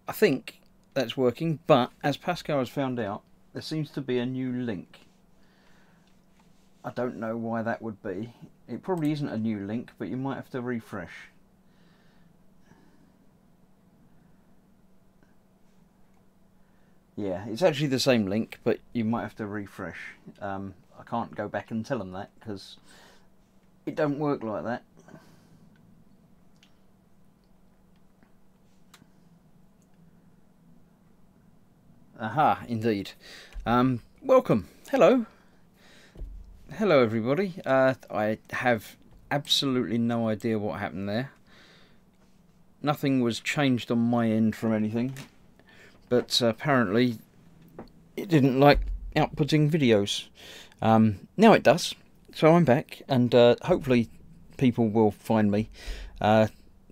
I think that's working, but as Pascal has found out, there seems to be a new link. I don't know why that would be. It probably isn't a new link, but you might have to refresh. Yeah, it's actually the same link, but you might have to refresh. I can't go back and tell them that because it don't work like that. Aha, indeed. Welcome. Hello. Hello, everybody. I have absolutely no idea what happened there. Nothing was changed on my end from anything, but apparently it didn't like outputting videos. Now it does, so I'm back, and hopefully people will find me.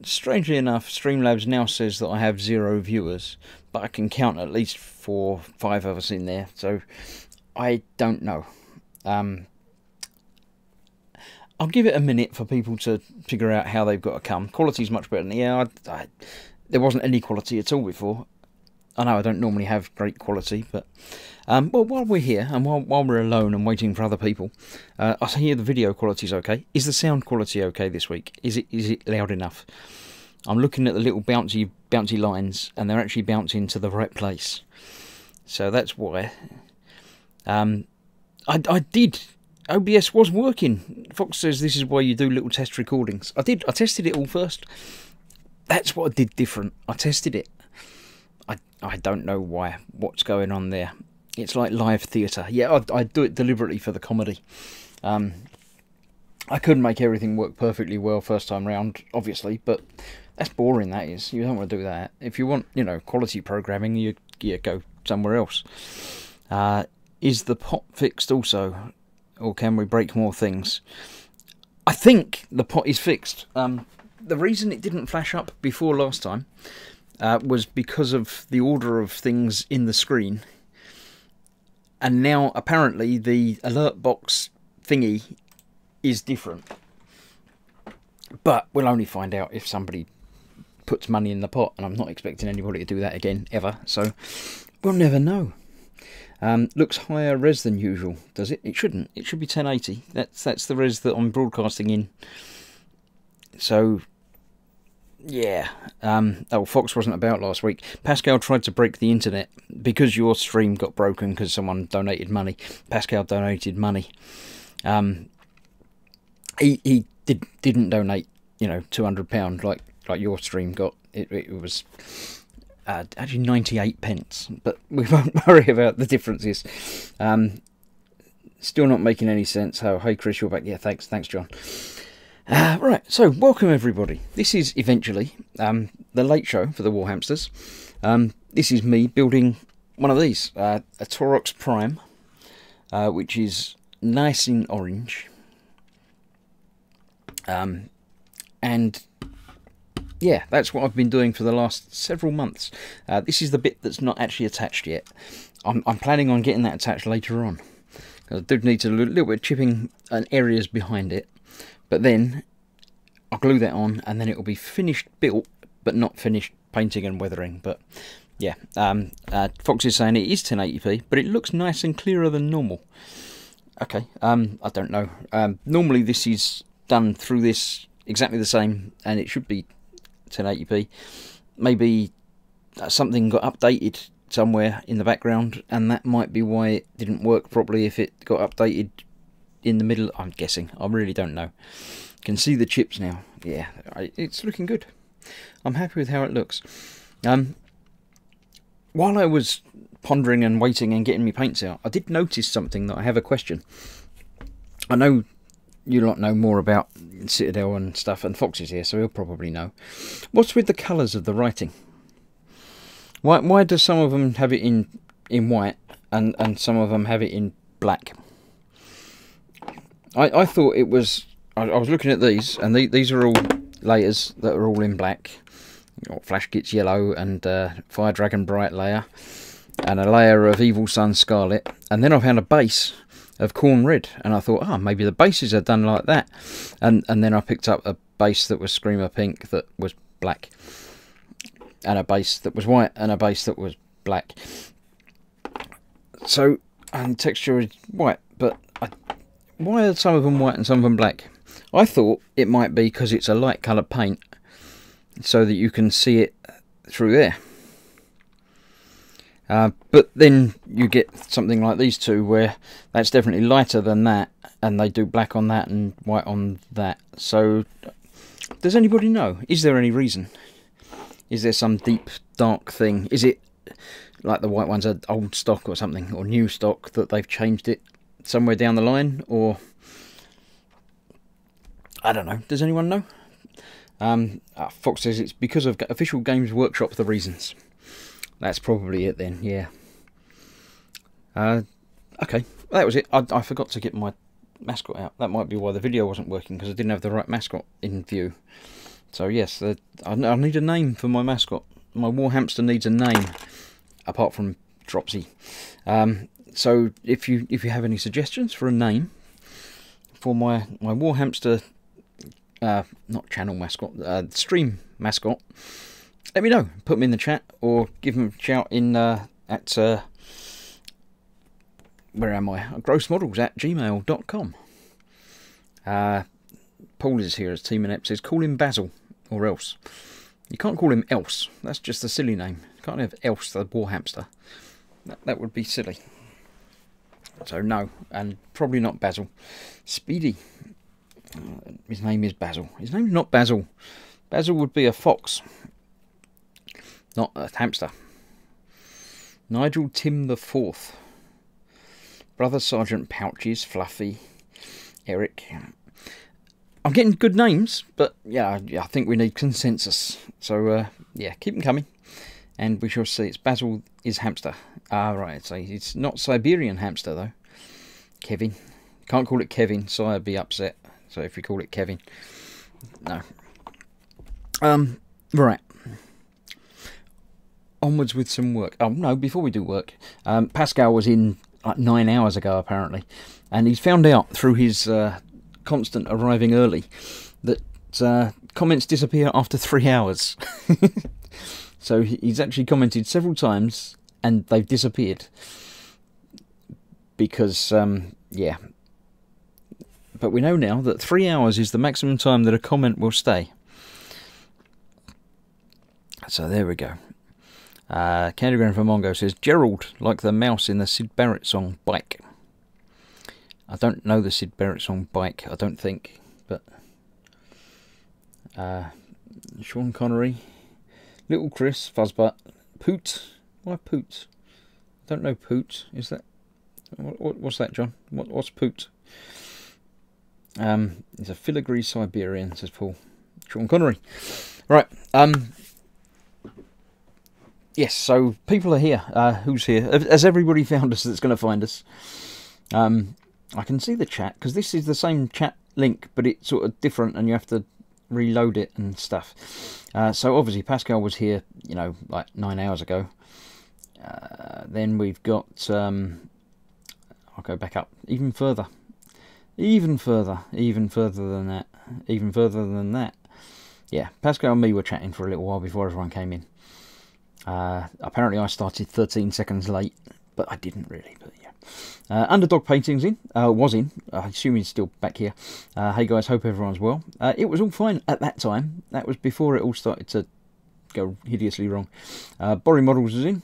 Strangely enough, Streamlabs now says that I have 0 viewers, but I can count at least 4, 5 of us in there, so I don't know. I'll give it a minute for people to figure out how they've got to come. Quality's much better than... Yeah, there wasn't any quality at all before. I know I don't normally have great quality, but... well, while we're here, and while we're alone and waiting for other people, I hear the video quality's okay. Is the sound quality okay this week? Is it loud enough? I'm looking at the little bouncy lines, and they're actually bouncing to the right place. So that's why. I did... OBS was working. Fox says this is why you do little test recordings. I tested it all first. That's what I did different. I tested it. I don't know why. What's going on there? It's like live theatre. Yeah, I do it deliberately for the comedy. I couldn't make everything work perfectly well first time round, obviously, but that's boring, that is. You don't want to do that. If you want, quality programming, you go somewhere else. Is the pot fixed also? Or can we break more things? I think the pot is fixed. The reason it didn't flash up before last time was because of the order of things in the screen. And now, apparently, the alert box thingy is different. But we'll only find out if somebody puts money in the pot. And I'm not expecting anybody to do that again, ever. So, we'll never know. Looks higher res than usual, does it? It shouldn't. It should be 1080. That's the res that I'm broadcasting in. So, yeah. Oh, Fox wasn't about last week. Pascal tried to break the internet because your stream got broken because someone donated money. Pascal donated money. He didn't donate, £200 like your stream got. It was... actually 98 pence, but we won't worry about the differences. Still not making any sense. Oh, hey Chris, you're back. Yeah, thanks John. Right, so welcome everybody. This is eventually the late show for the Warhamsters. This is me building one of these, a Taurox Prime, which is nice in orange. And yeah, that's what I've been doing for the last several months. This is the bit that's not actually attached yet. I'm planning on getting that attached later on. I do need to do a little bit of chipping and areas behind it. But then I'll glue that on and then it will be finished built, but not finished painting and weathering. But yeah, Fox is saying it is 1080p, but it looks nice and clearer than normal. Okay, I don't know. Normally this is done through this exactly the same, and it should be 1080p. Maybe something got updated somewhere in the background, and that might be why it didn't work properly if it got updated in the middle. I'm guessing. I really don't know. Can see the chips now. Yeah, it's looking good. I'm happy with how it looks. While I was pondering and waiting and getting my paints out, I did notice something that I have a question. I know you lot know more about Citadel and stuff, and Fox is here, so he'll probably know. What's with the colours of the writing? Why do some of them have it in white and some of them have it in black? I thought it was... I was looking at these, and these are all layers that are all in black. You've got Flash Git's yellow and Fire Dragon Bright layer, and a layer of Evil Sun Scarlet, and then I found a base of Corn Red, and I thought, maybe the bases are done like that, and then I picked up a base that was Screamer Pink that was black. and a base that was white and a base that was black. So, and texture is white, but why are some of them white and some of them black? I thought it might be because it's a light coloured paint, so that you can see it through there. But then you get something like these two, where that's definitely lighter than that, and they do black on that and white on that. So, does anybody know? Is there any reason? Is there some deep, dark thing? Is it like the white ones are old stock or something, or new stock that they've changed it somewhere down the line, or I don't know. Does anyone know? Fox says it's because of Official Games Workshop the reasons. That's probably it then, yeah. Okay, that was it. I forgot to get my mascot out. That might be why the video wasn't working, because I didn't have the right mascot in view. So yes, I need a name for my mascot. My Warhamster needs a name, apart from Dropsy. So if you have any suggestions for a name for my Warhamster, not channel mascot, stream mascot, let me know. Put them in the chat, or give them a shout in at where am I? grossmodels@gmail.com. Paul is here as Team Inept says, call him Basil or else. You can't call him Else. That's just a silly name. You can't have Else the Warhamster. That would be silly. So no, and probably not Basil. Speedy. His name is Basil. His name's not Basil. Basil would be a fox, not a hamster. Nigel Tim the Fourth. Brother Sergeant Pouches, Fluffy, Eric. I'm getting good names, but yeah, I think we need consensus. So yeah, keep them coming, and we shall see. It's Basil is hamster. Right, so it's not Siberian hamster though. Kevin. Can't call it Kevin, so I'd be upset. So if we call it Kevin, no. Right. Onwards with some work. Oh no, before we do work, Pascal was in like 9 hours ago apparently, and he's found out through his constant arriving early that comments disappear after 3 hours. So he's actually commented several times and they've disappeared because yeah, but we know now that 3 hours is the maximum time that a comment will stay. So there we go. Candygram for Mongo says, Gerald, like the mouse in the Sid Barrett song Bike. I don't know the Sid Barrett song Bike, I don't think, but Sean Connery, Little Chris, Fuzzbutt, Poot. Why Poot? I don't know Poot. Is that what's that, John? What's Poot? It's a filigree Siberian, says Paul. Sean Connery. Right. Yes, so people are here. Who's here? Has everybody found us that's going to find us? I can see the chat, because this is the same chat link, but it's sort of different, and you have to reload it and stuff. So obviously Pascal was here, you know, like 9 hours ago. Then we've got, I'll go back up even further. Even further than that. Even further than that. Yeah, Pascal and me were chatting for a little while before everyone came in. Apparently I started 13 seconds late, but I didn't really, but yeah. Underdog Painting's in, was in, I assume he's still back here. Hey guys, hope everyone's well. It was all fine at that time. That was before it all started to go hideously wrong. Borry Models is in,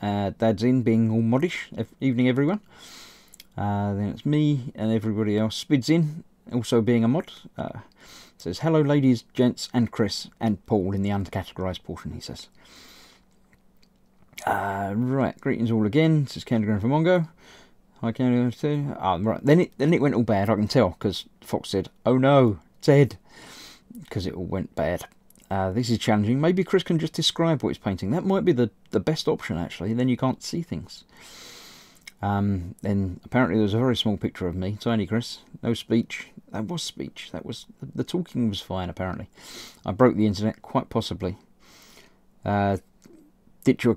Dad's in, being all modish. Evening everyone. Then it's me and everybody else. Spid's in, also being a mod. Says, hello ladies, gents, and Chris, and Paul in the uncategorised portion, he says. Right, greetings all again, says Candygram from Mongo. Hi Candygram too. Right, then it went all bad, I can tell, because Fox said, oh no, Ted, because it all went bad. This is challenging. Maybe Chris can just describe what he's painting. That might be the best option, actually, then you can't see things. Then apparently there's a very small picture of me, tiny Chris, no speech. That was speech, that was, the talking was fine apparently. I broke the internet, quite possibly. Delete your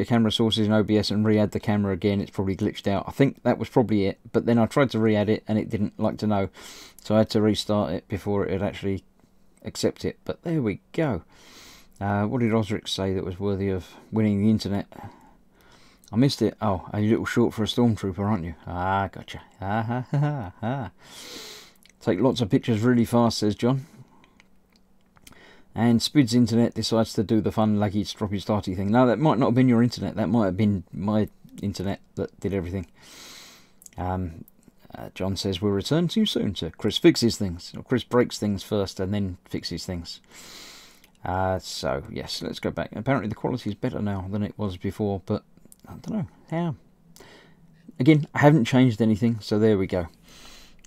camera sources in OBS and re-add the camera again, it's probably glitched out. I think that was probably it, but then I tried to re-add it and it didn't like to know. So I had to restart it before it would actually accept it, but there we go. What did Osric say that was worthy of winning the internet? I missed it. Oh, a little short for a stormtrooper, aren't you? Ah, gotcha. Ah, ha, ha, ha, ha. Take lots of pictures really fast, says John. And Spid's internet decides to do the fun laggy stroppy starty thing. No, that might not have been your internet. That might have been my internet that did everything. John says we'll return to you soon. So Chris fixes things. Or Chris breaks things first and then fixes things. So yes, let's go back. Apparently the quality is better now than it was before, but I don't know how. Again, I haven't changed anything, so there we go.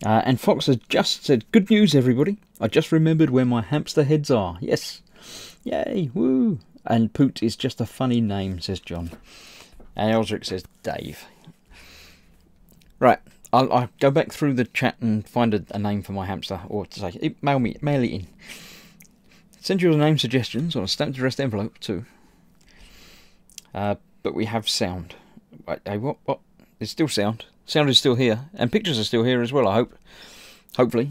And Fox has just said, good news everybody, I just remembered where my hamster heads are. Yes, yay, woo. And Poot is just a funny name, says John. And Osric says Dave. Right, I'll go back through the chat and find a name for my hamster, or to say, mail it in. Send your name suggestions on a stamped addressed envelope too. But we have sound. Hey, what? There's still sound. Sound is still here, and pictures are still here as well, I hope. Hopefully.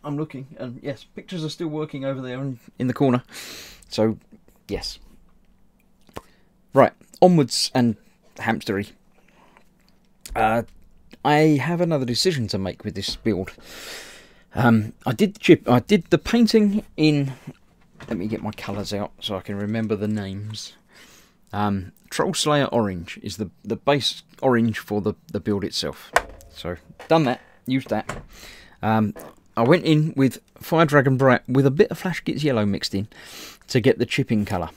I'm looking, and yes, pictures are still working over there in the corner. So, yes. Right, onwards and hamstery. I have another decision to make with this build. I did the painting in... Let me get my colours out so I can remember the names. Troll Slayer Orange is the base orange for the build itself. So, done that, used that. I went in with Fire Dragon Bright with a bit of Flash Gitz Yellow mixed in to get the chipping colour,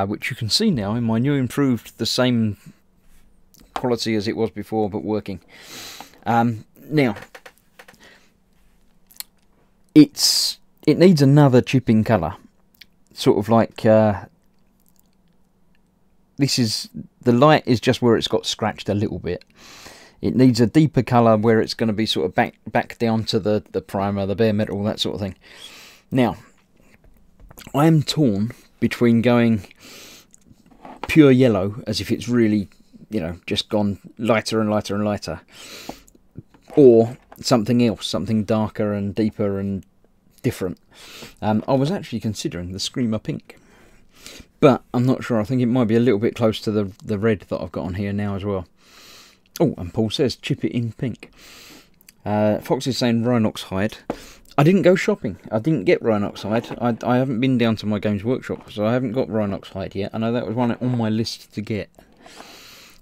which you can see now in my new improved, the same quality as it was before, but working. Now, it needs another chipping colour, sort of like... This is, the light is just where it's got scratched a little bit. It needs a deeper colour where it's going to be sort of back down to the primer, the bare metal, that sort of thing. Now, I'm torn between going pure yellow, as if it's really, you know, just gone lighter and lighter and lighter, or something else, something darker and deeper and different. I was actually considering the Screamer Pink. But I'm not sure. I think it might be a little bit close to the red that I've got on here now as well. Oh, and Paul says, chip it in pink. Fox is saying Rhinox hide. I didn't go shopping. I didn't get Rhinox hide. I haven't been down to my Games Workshop, so I haven't got Rhinox hide yet. I know that was one on my list to get.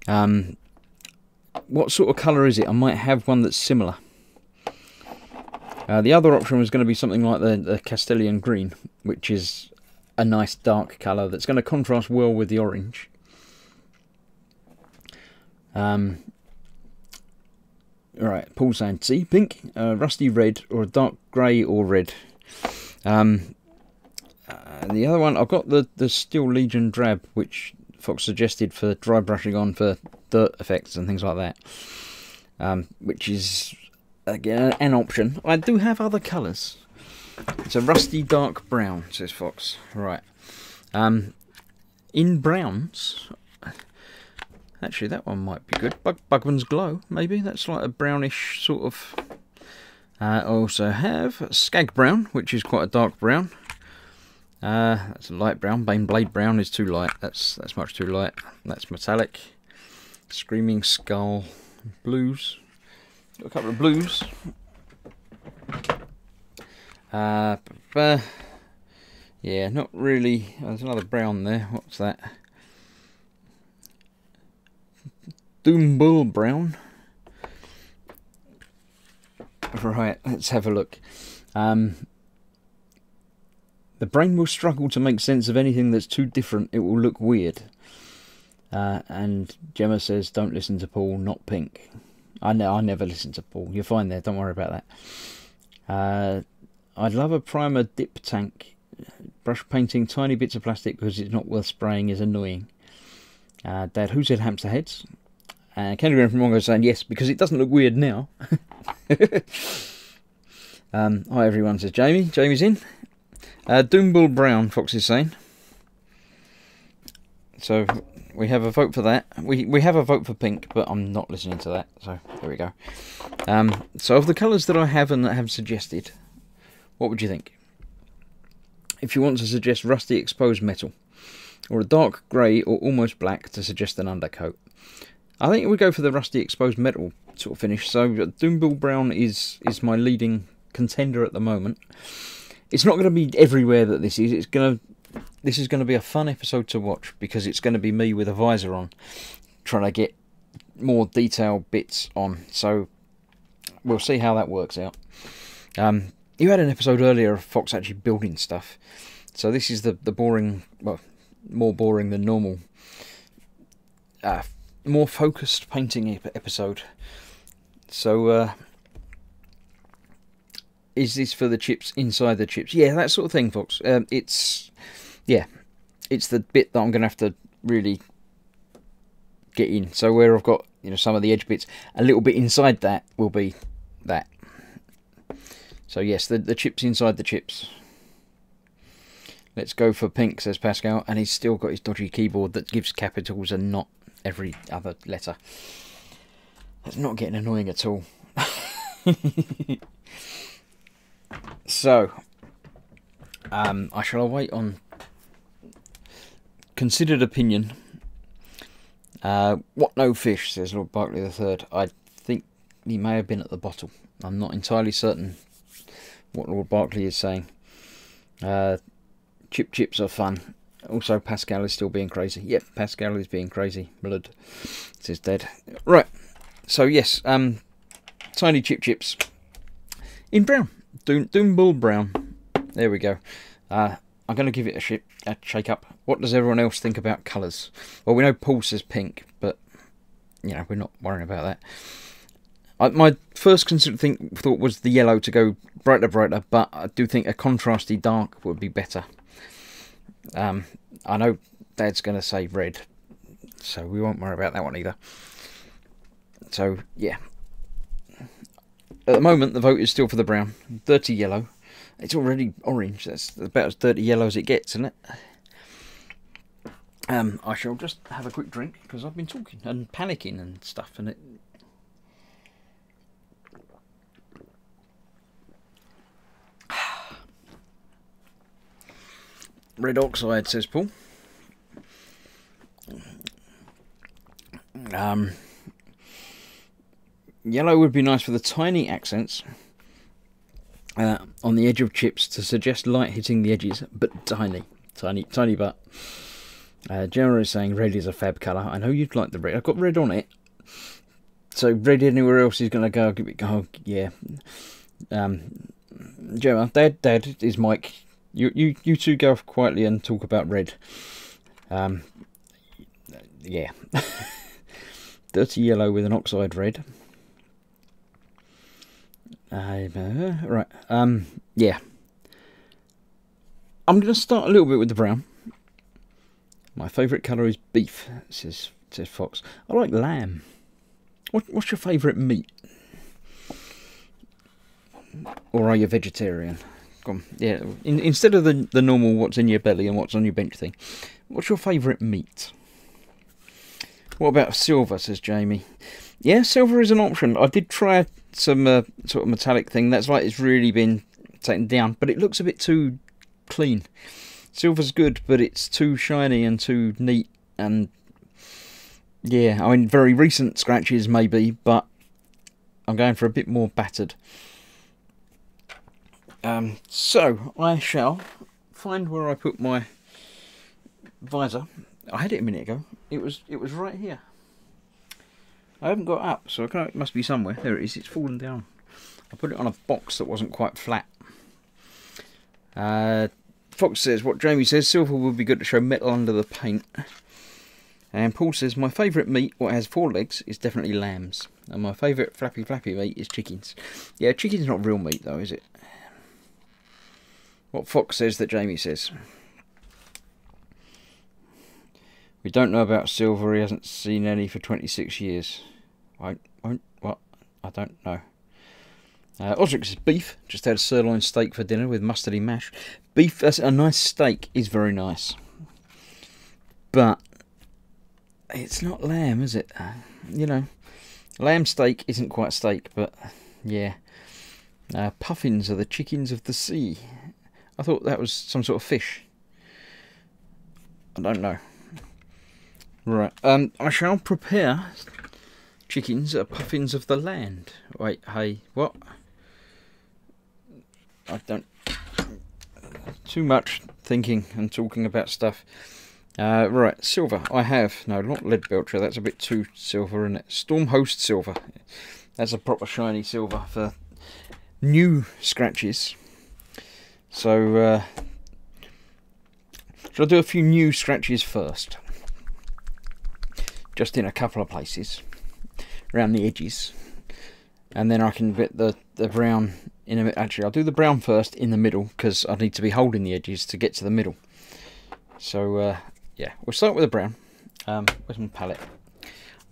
What sort of colour is it? I might have one that's similar. The other option was going to be something like the Castilian Green, which is... a nice dark colour that's going to contrast well with the orange. Right, Paul saying, see, pink, rusty red, or a dark grey or red. The other one, I've got the Steel Legion drab, which Fox suggested for dry brushing on for dirt effects and things like that. Which is, again, an option. I do have other colours. It's a rusty dark brown, says Fox. Right. In browns, actually that one might be good. Bugman's Glow, maybe. That's like a brownish sort of... I also have Skag Brown, which is quite a dark brown. That's a light brown. Bane Blade Brown is too light. That's much too light. That's metallic. Screaming Skull. Blues. Got a couple of blues. Yeah, not really. There's another brown there. What's that? Doombull Brown. Right, let's have a look. The brain will struggle to make sense of anything that's too different. It will look weird. And Gemma says, don't listen to Paul, not pink. I never listen to Paul. You're fine there, don't worry about that. I'd love a primer dip tank. Brush painting tiny bits of plastic because it's not worth spraying is annoying. Dad, who said hamster heads? Candygram from Mongo saying yes, because it doesn't look weird now. Hi everyone, says Jamie. Jamie's in. Doombull Brown, Fox is saying. So we have a vote for that. We have a vote for pink, but I'm not listening to that. So there we go. So of the colours that I have and that have suggested, what would you think? if you want to suggest rusty exposed metal, or a dark grey or almost black to suggest an undercoat. I think we go for the rusty exposed metal sort of finish. So Doombull Brown is my leading contender at the moment. It's not going to be everywhere that this is. This is going to be a fun episode to watch, because it's going to be me with a visor on, trying to get more detailed bits on. So we'll see how that works out. You had an episode earlier of Fox actually building stuff. So this is the boring, well, more boring than normal, more focused painting episode. So is this for the chips inside the chips? Yeah, that sort of thing, folks. It's the bit that I'm going to have to really get in. So where I've got, you know, some of the edge bits, a little bit inside that will be that. So yes, the chips inside the chips. Let's go for pink, says Pascal, and he's still got his dodgy keyboard that gives capitals and not every other letter. That's not getting annoying at all. So, I shall await on considered opinion. What no fish, says Lord Berkeley III. I think he may have been at the bottle. I'm not entirely certain what Lord Berkeley is saying. Chips are fun. Also, Pascal is still being crazy. Yep, Pascal is being crazy. Blood, says Dead. Right. So yes, tiny chips in brown. Doombull Brown. There we go. I'm going to give it a shake up. What does everyone else think about colours? Well, we know Paul says pink, but you know, we're not worrying about that. My first thought was the yellow to go brighter, but I do think a contrasty dark would be better. I know Dad's going to say red, so we won't worry about that one either. So yeah, at the moment the vote is still for the brown. Dirty yellow. It's already orange. That's about as dirty yellow as it gets, isn't it? I shall just have a quick drink, because I've been talking and panicking and stuff, and it. Red oxide, says Paul. Yellow would be nice for the tiny accents on the edge of chips to suggest light hitting the edges, but tiny but. Gemma is saying red is a fab colour. I know you'd like the red. I've got red on it. So red anywhere else is going to go. Oh, yeah. Gemma, Dad is Mike. You two go off quietly and talk about red. Yeah. Dirty yellow with an oxide red. Right. Yeah. I'm going to start a little bit with the brown. My favourite colour is beef, says Fox. I like lamb. What's your favourite meat? Or are you vegetarian? Go on. Yeah. Instead of the normal what's in your belly and what's on your bench thing, what's your favourite meat? What about silver, says Jamie. Yeah, silver is an option. I did try some sort of metallic thing. That's like it's really been taken down, but it looks a bit too clean. Silver's good, but it's too shiny and too neat, and yeah, I mean, very recent scratches maybe, but I'm going for a bit more battered. So I shall find where I put my visor. I had it a minute ago. It was right here. I haven't got it up, so it must be somewhere. There it is. It's fallen down. I put it on a box that wasn't quite flat. Fox says, what Jamie says, silver would be good to show metal under the paint. And Paul says, my favourite meat, what has 4 legs, is definitely lambs. And my favourite flappy meat is chickens. Yeah, chicken's not real meat though, is it? What Fox says that Jamie says. We don't know about silver, he hasn't seen any for 26 years. What? I don't know. Osric says beef. Just had a sirloin steak for dinner with mustardy mash. Beef, that's a nice steak, is very nice. But it's not lamb, is it? You know, lamb steak isn't quite steak, but yeah. Puffins are the chickens of the sea. I thought that was some sort of fish. I don't know. Right, I shall prepare chickens are puffins of the land. Wait, hey, what? I don't... Too much thinking and talking about stuff. Right, silver. I have... No, not lead belcher. That's a bit too silver, isn't it? Stormhost silver. That's a proper shiny silver for new scratches. So, shall I do a few new scratches first? Just in a couple of places. Around the edges. And then I can get the brown in a bit. Actually, I'll do the brown first in the middle, because I need to be holding the edges to get to the middle. So, yeah, we'll start with the brown. Where's my palette?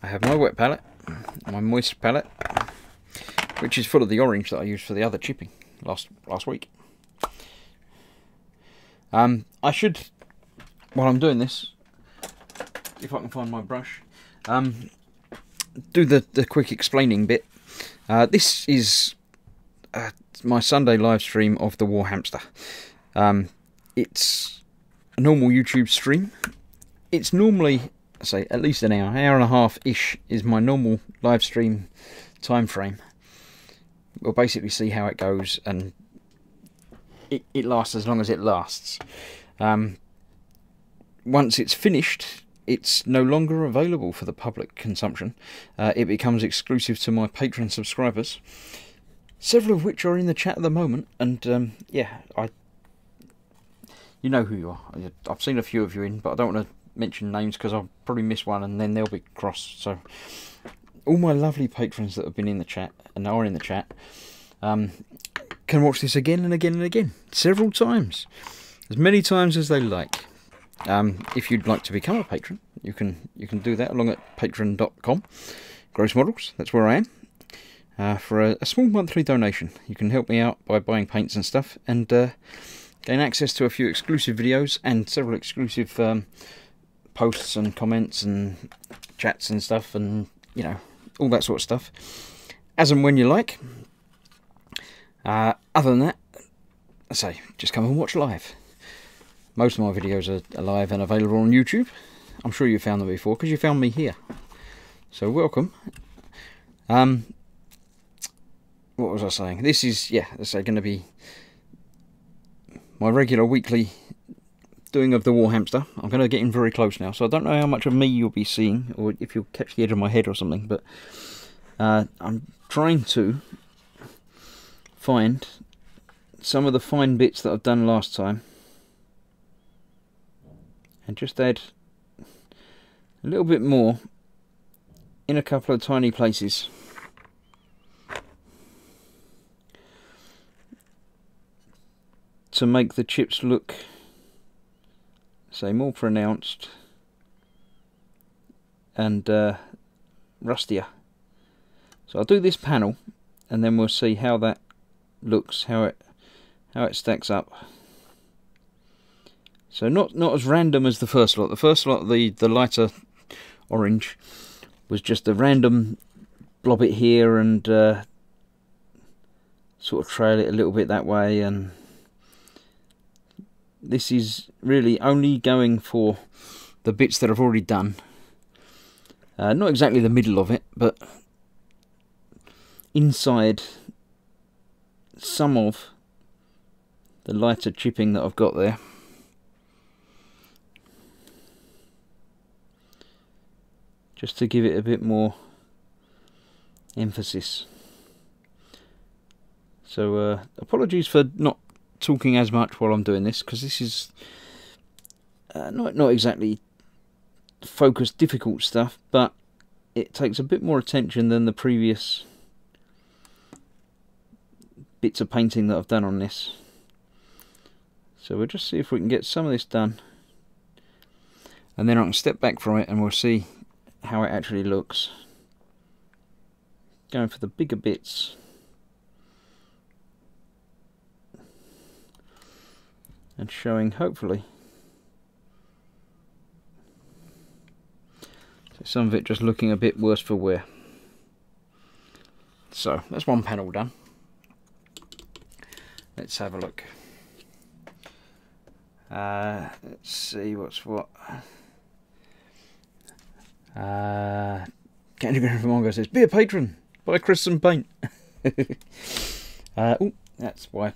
I have my wet palette, my moist palette, which is full of the orange that I used for the other chipping last week. I should, while I'm doing this, if I can find my brush, do the quick explaining bit. This is my Sunday live stream of the Warhamster. It's a normal YouTube stream. It's normally, say, at least an hour and a half-ish is my normal live stream time frame. We'll basically see how it goes, and it lasts as long as it lasts. Once it's finished, it's no longer available for the public consumption. It becomes exclusive to my Patreon subscribers, several of which are in the chat at the moment. And yeah, you know who you are. I've seen a few of you in, but I don't want to mention names because I'll probably miss one and then they'll be cross. So all my lovely patrons that have been in the chat and are in the chat can watch this again and again and again, several times, as many times as they like. If you'd like to become a patron, you can do that along at patreon.com. Gross Models, that's where I am. For a small monthly donation, you can help me out by buying paints and stuff, and gain access to a few exclusive videos and several exclusive posts and comments and chats and stuff, and you know, all that sort of stuff, as and when you like. Other than that, I say, just come and watch live. Most of my videos are live and available on YouTube. I'm sure you found them before, because you found me here. So welcome. What was I saying? This is, yeah, this is going to be my regular weekly doing of the Warhamster. I'm going to get in very close now, so I don't know how much of me you'll be seeing, or if you'll catch the edge of my head or something, but I'm trying to find some of the fine bits that I've done last time, and just add a little bit more in a couple of tiny places. To make the chips look, say, more pronounced and rustier. So I'll do this panel and then we'll see how that looks, how it stacks up. So not as random as the first lot. The first lot, the lighter orange, was just a random blob it here and sort of trail it a little bit that way, and this is really only going for the bits that I've already done. Not exactly the middle of it, but inside some of the lighter chipping that I've got there. Just to give it a bit more emphasis. So apologies for not talking as much while I'm doing this, because this is not exactly focused, difficult stuff, but it takes a bit more attention than the previous bits of painting that I've done on this. So we'll just see if we can get some of this done, and then I can step back from it and we'll see how it actually looks. Going for the bigger bits. And showing, hopefully, so some of it just looking a bit worse for wear. So that's one panel done. Let's have a look. Let's see what's what. Candy Green from Mongo says, be a patron, buy Chris some paint. Oh, that's why.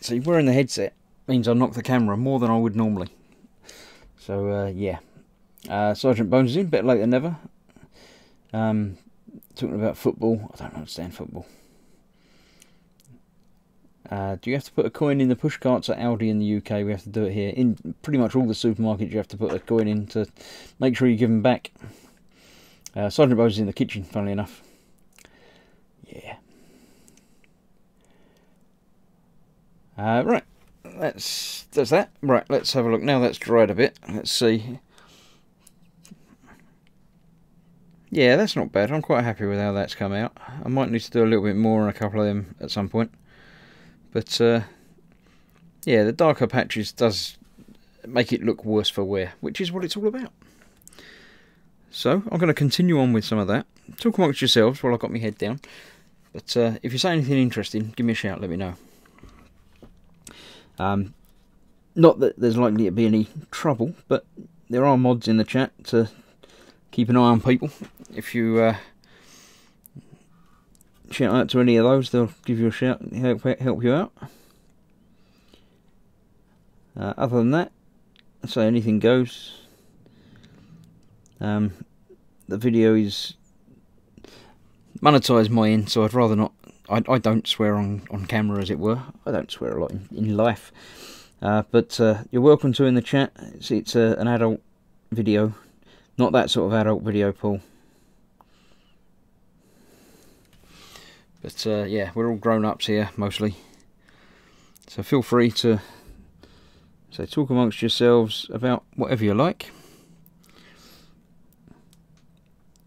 See, wearing the headset means I knock the camera more than I would normally. So, yeah. Sergeant Bones is in, better late than never. Talking about football. I don't understand football. Do you have to put a coin in the push carts at Aldi in the UK? We have to do it here. In pretty much all the supermarkets, you have to put a coin in to make sure you give them back. Sergeant Bones is in the kitchen, funnily enough. Yeah. Right. That's that. Right, let's have a look. Now that's dried a bit. Let's see. Yeah, that's not bad. I'm quite happy with how that's come out. I might need to do a little bit more on a couple of them at some point. But, yeah, the darker patches does make it look worse for wear, which is what it's all about. So, I'm going to continue on with some of that. Talk amongst yourselves while I've got my head down. But if you say anything interesting, give me a shout, let me know. Not that there's likely to be any trouble, but there are mods in the chat to keep an eye on people. If you shout out to any of those, they'll give you a shout and help you out. Other than that, so anything goes. The video is monetized my end, so I'd rather not. I don't swear on camera, as it were. I don't swear a lot in life. But you're welcome to in the chat. It's an adult video. Not that sort of adult video, Paul. But yeah, we're all grown-ups here, mostly. So feel free to talk amongst yourselves about whatever you like.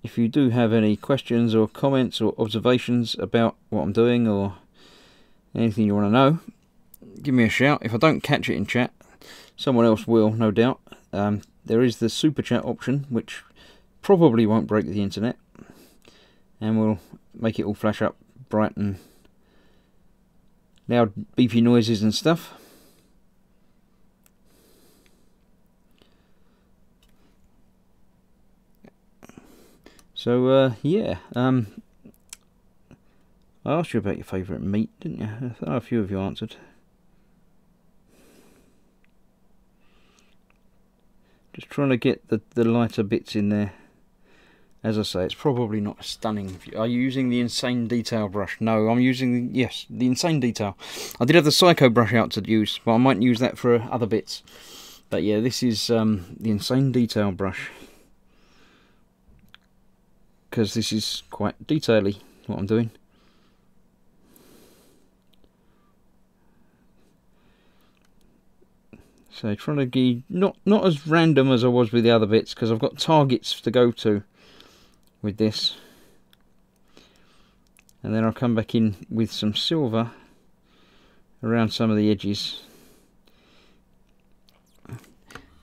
If you do have any questions or comments or observations about what I'm doing or anything you want to know, give me a shout. If I don't catch it in chat, someone else will, no doubt. There is the super chat option, which probably won't break the internet, and will make it all flash up bright and loud beepy noises and stuff. So yeah, I asked you about your favourite meat, didn't you? I thought a few of you answered. Just trying to get the lighter bits in there. As I say, it's probably not stunning. Are you using the Insane Detail brush? No, I'm using, yes, the Insane Detail. I did have the Psycho brush out to use, but I might use that for other bits. But yeah, this is the Insane Detail brush. Because this is quite detaily what I'm doing. So trying to be not as random as I was with the other bits, because I've got targets to go to with this. And then I'll come back in with some silver around some of the edges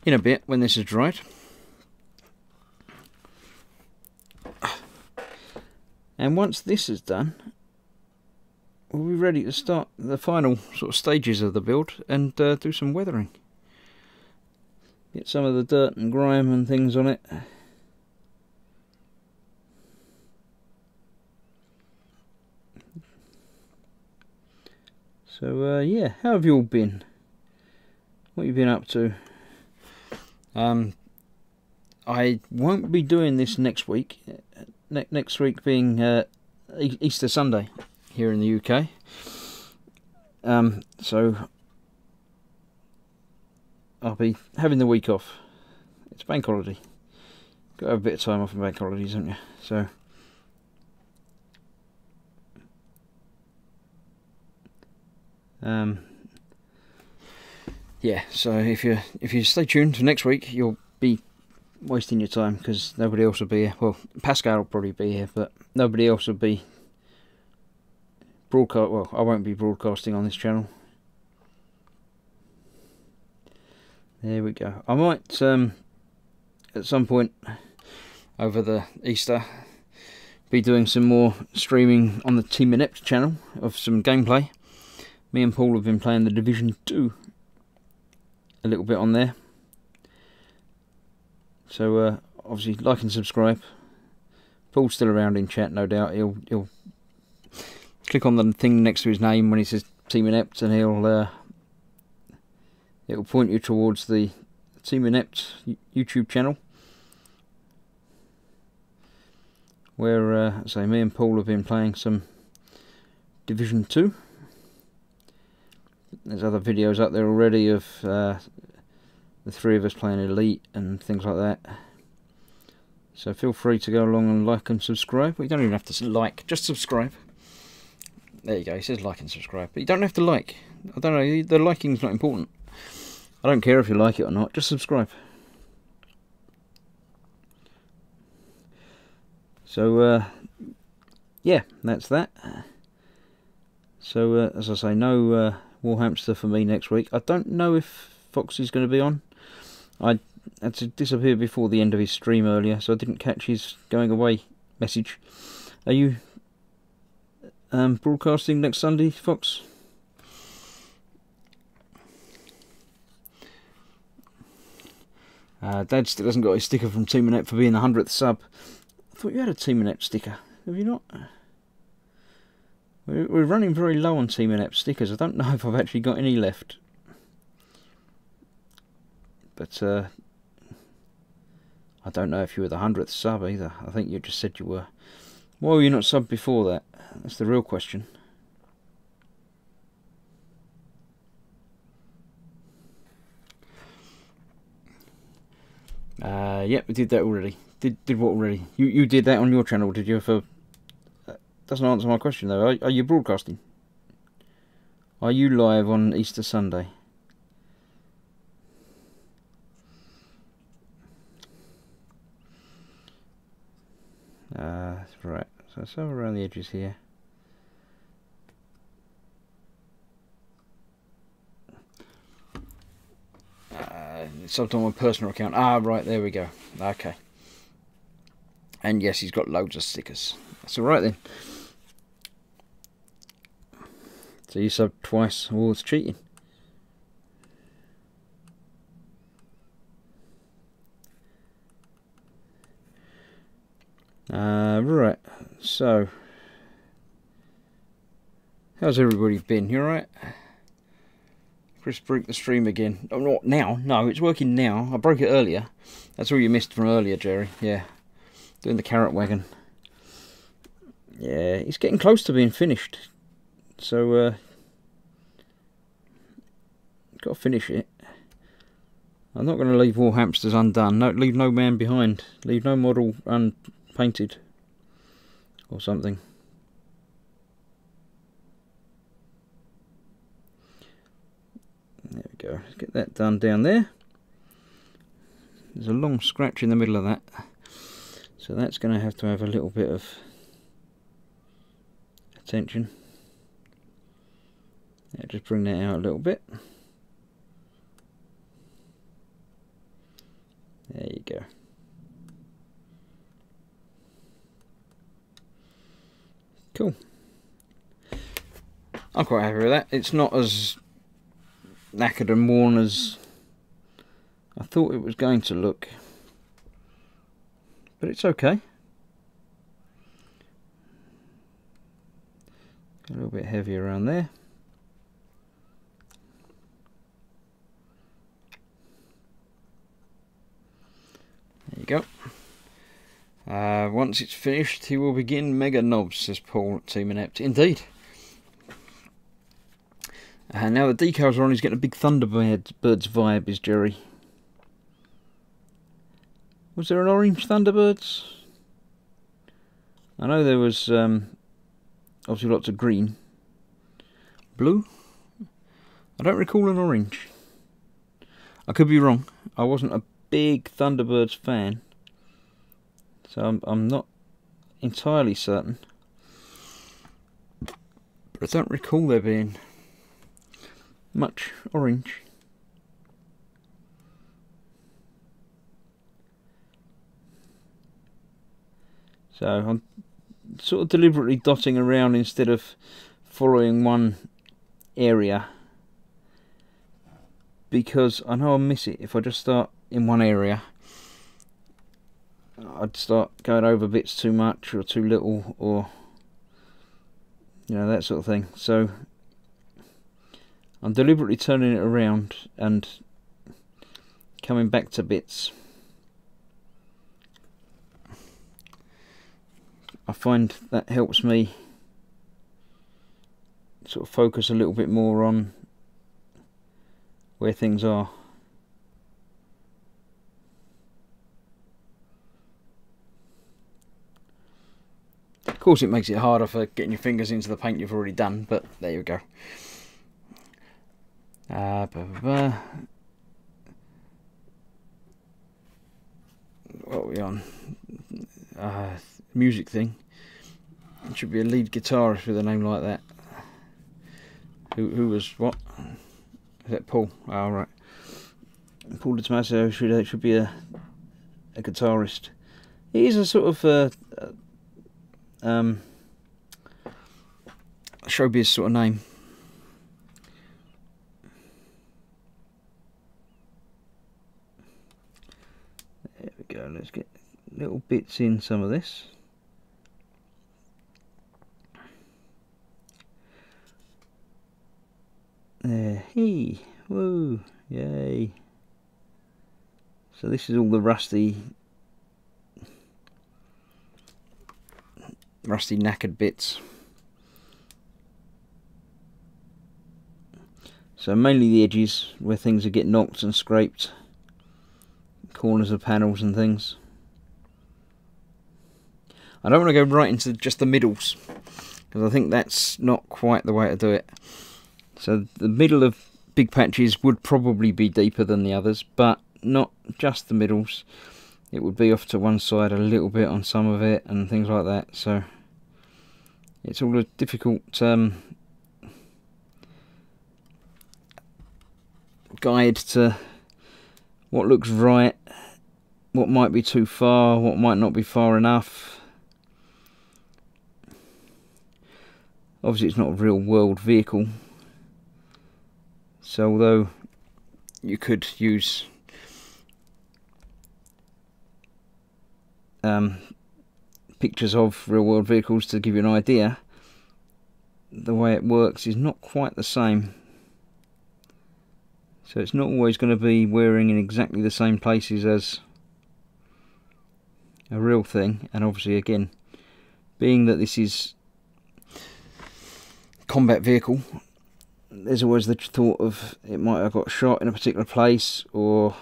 in a bit when this is dried. And once this is done, we'll be ready to start the final sort of stages of the build and do some weathering. Get some of the dirt and grime and things on it. So yeah, how have you all been? What have you been up to? I won't be doing this next week. Next week being Easter Sunday here in the UK. So I'll be having the week off. It's bank holiday. Got to have a bit of time off in bank holidays, haven't you? So yeah, so if you stay tuned for next week, you'll be wasting your time, because nobody else will be here. Well, Pascal will probably be here, but nobody else will be broadcast. Well, I won't be broadcasting on this channel. There we go. I might at some point over the Easter be doing some more streaming on the Team Inept channel of some gameplay. Me and Paul have been playing the Division 2 a little bit on there. So obviously like and subscribe. Paul's still around in chat, no doubt. He'll click on the thing next to his name when he says Team Inept, and it'll point you towards the Team Inept YouTube channel, where say me and Paul have been playing some Division 2. There's other videos up there already of the three of us playing Elite and things like that. So feel free to go along and like and subscribe. Well, you don't even have to like, just subscribe. There you go, he says like and subscribe. But you don't have to like. I don't know, the liking's not important. I don't care if you like it or not, just subscribe. So, yeah, that's that. So, as I say, no Warhamster for me next week. I don't know if Foxy's going to be on. I had to disappear before the end of his stream earlier, so I didn't catch his going away message. Are you broadcasting next Sunday, Fox? Dad still hasn't got his sticker from Team Inept for being the 100th sub. I thought you had a Team Inept sticker. Have you not? We're running very low on Team Inept stickers. I don't know if I've actually got any left. But I don't know if you were the 100th sub either. I think you just said you were. Why were you not subbed before that? That's the real question. Yep, we did that already. Did what already? You did that on your channel, did you? For doesn't answer my question though. Are you broadcasting? Are you live on Easter Sunday? Right. So somewhere around the edges here. It's up on my personal account. Ah, right, there we go. Okay. And yes, he's got loads of stickers. That's alright then. So you subbed twice. Oh, it's cheating. Right. So, how's everybody been? You alright? Chris broke the stream again. Oh, not now. No, it's working now. I broke it earlier. That's all you missed from earlier, Jerry. Yeah. Doing the carrot wagon. Yeah, it's getting close to being finished. So, got to finish it. I'm not going to leave Warhamsters undone. No, leave no man behind. Leave no model unpainted. Or something. There we go. Let's get that done down there. There's a long scratch in the middle of that. So that's going to have a little bit of attention. Yeah, just bring that out a little bit. There you go. Cool. I'm quite happy with that. It's not as knackered and worn as I thought it was going to look. But it's okay. A little bit heavy around there. There you go. Once it's finished, he will begin mega knobs, says Paul at Team Inept. Indeed. Now the decals are on, he's getting a big Thunderbirds vibe, is Jerry. Was there an orange Thunderbirds? I know there was obviously lots of green. Blue? I don't recall an orange. I could be wrong. I wasn't a big Thunderbirds fan. So I'm not entirely certain. But I don't recall there being much orange. So I'm sort of deliberately dotting around instead of following one area, because I know I'll miss it if I just start in one area. I'd start going over bits too much or too little, or you know, that sort of thing. So I'm deliberately turning it around and coming back to bits. I find that helps me sort of focus a little bit more on where things are. Of course it makes it harder for getting your fingers into the paint you've already done, but there you go. What are we on? Music thing. It should be a lead guitarist with a name like that. Who was what? Is that Paul? Oh, right. Paul de Tomaso should be a guitarist. He is a sort of showbiz sort of name. There we go. Let's get little bits in some of this. There, woo, yay. So this is all the rusty knackered bits. So mainly the edges where things are getting knocked and scraped, corners of panels and things. I don't want to go right into just the middles, because I think that's not quite the way to do it. So the middle of big patches would probably be deeper than the others, but not just the middles. It would be off to one side a little bit on some of it and things like that. So it's all a difficult guide to what looks right, what might be too far, what might not be far enough. Obviously it's not a real world vehicle, so although you could use pictures of real world vehicles to give you an idea, the way it works is not quite the same. So it's not always going to be wearing in exactly the same places as a real thing. And obviously, again, being that this is a combat vehicle, there's always the thought of it might have got shot in a particular place, or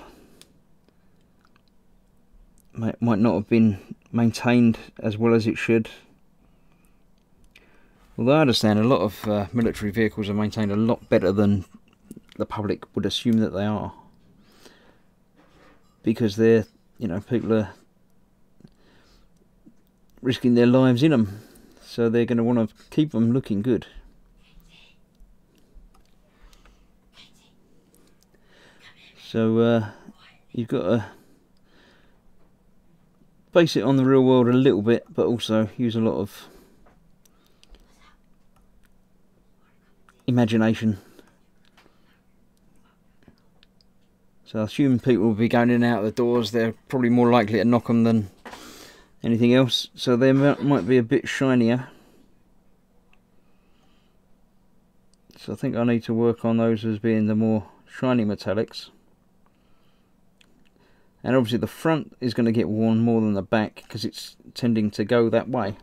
might not have been maintained as well as it should. Although I understand a lot of military vehicles are maintained a lot better than the public would assume that they are, because they're, you know, people are risking their lives in them, so they're going to want to keep them looking good. So you've got to base it on the real world a little bit, but also use a lot of imagination. So I assume people will be going in and out of the doors. They're probably more likely to knock them than anything else, so they might be a bit shinier. So I think I need to work on those as being the more shiny metallics. And obviously the front is going to get worn more than the back, because it's tending to go that way.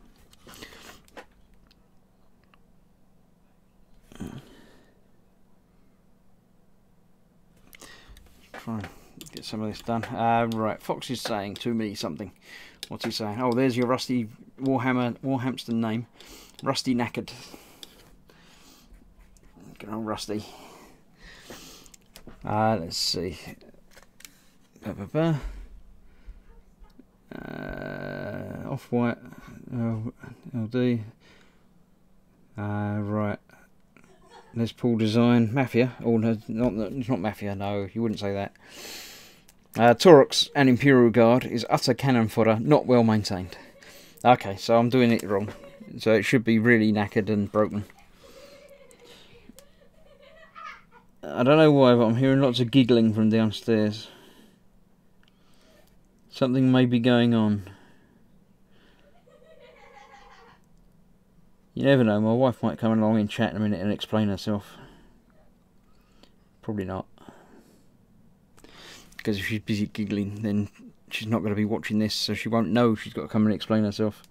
Try and get some of this done. Right, Fox is saying to me something. What's he saying? Oh, there's your rusty Warhamster name. Rusty knackered. Good old Rusty. Let's see. Off-white LD. Right. Les Paul design. Mafia. Oh, no, it's not Mafia, no, you wouldn't say that. Taurox and Imperial Guard is utter cannon fodder, not well maintained. Okay, so I'm doing it wrong. So it should be really knackered and broken. I don't know why, but I'm hearing lots of giggling from downstairs. Something may be going on. You never know, my wife might come along and chat in a minute and explain herself. Probably not. Because if she's busy giggling, then she's not going to be watching this, so she won't know she's got to come and explain herself.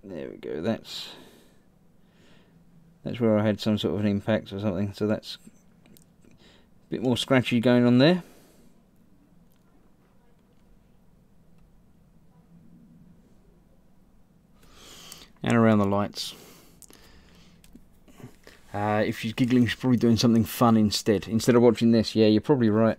There we go, that's where I had some sort of an impact or something, so that's a bit more scratchy going on there. And around the lights. If she's giggling, she's probably doing something fun instead of watching this. Yeah, you're probably right.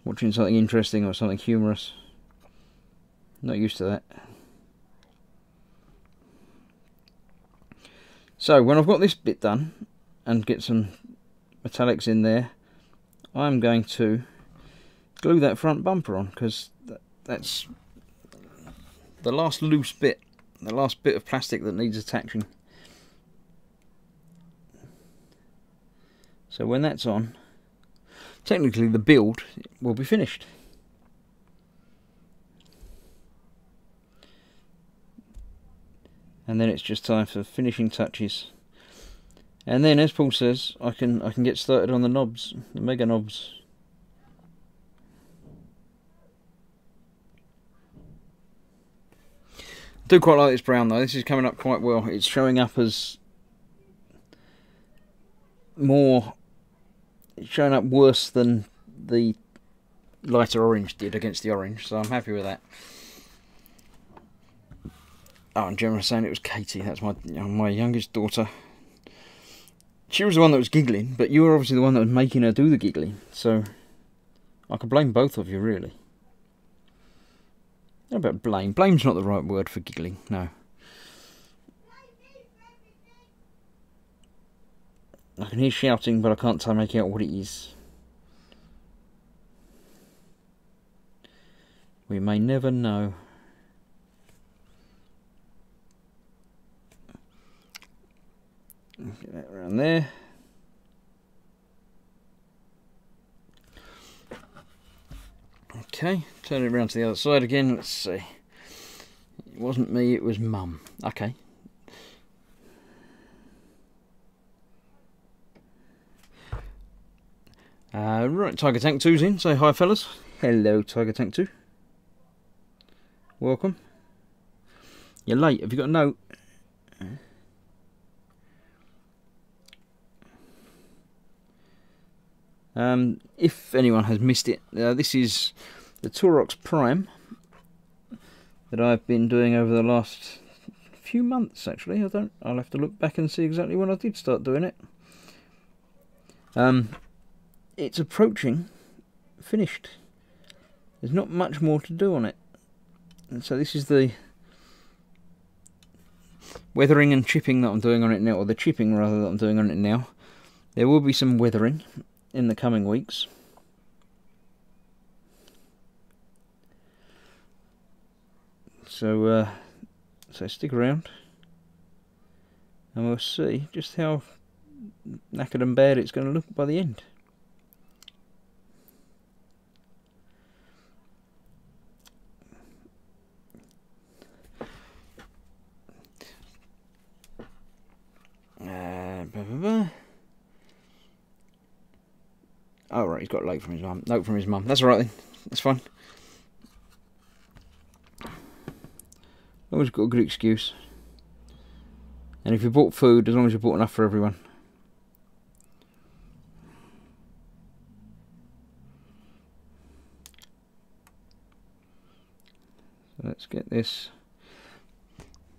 Watching something interesting or something humorous. Not used to that. So when I've got this bit done and get some metallics in there, I'm going to glue that front bumper on, because that's the last loose bit, the last bit of plastic that needs attaching. So when that's on, technically the build will be finished. And then it's just time for finishing touches. And then, as Paul says, I can get started on the knobs, the mega knobs. I do quite like this brown though. This is coming up quite well. It's showing up as more. It's showing up worse than the lighter orange did against the orange, so I'm happy with that. Oh, and Gemma was saying it was Katie. That's my youngest daughter. She was the one that was giggling, but you were obviously the one that was making her do the giggling. So I could blame both of you, really. How about blame? Blame's not the right word for giggling, no. I can hear shouting, but I can't make out what it is. We may never know. Get that around there. Okay, turn it around to the other side again. Let's see. It wasn't me, it was Mum. Okay. Right, Tiger Tank 2's in. Say hi, fellas. Hello, Tiger Tank 2. Welcome. You're late. Have you got a note? If anyone has missed it, this is the Taurox Prime that I've been doing over the last few months. Actually, I'll have to look back and see exactly when I did start doing it. It's approaching finished. There's not much more to do on it, and so this is the weathering and chipping that I'm doing on it now, or the chipping rather that I'm doing on it now. There will be some weathering in the coming weeks. So stick around and we'll see just how knackered and bad it's going to look by the end. Oh right, he's got a note from his mum. Note from his mum. That's alright then. That's fine. Always got a good excuse. And if you bought food, as long as you bought enough for everyone. So let's get this.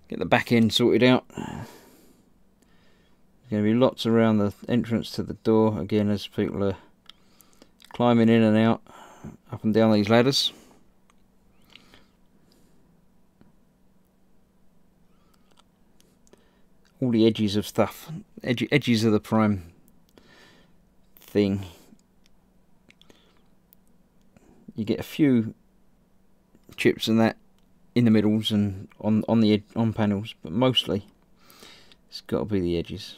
Get the back end sorted out. There's going to be lots around the entrance to the door again as people are climbing in and out, up and down these ladders. All the edges of stuff, edges of the Prime thing. You get a few chips and that in the middles and on panels, but mostly it's got to be the edges.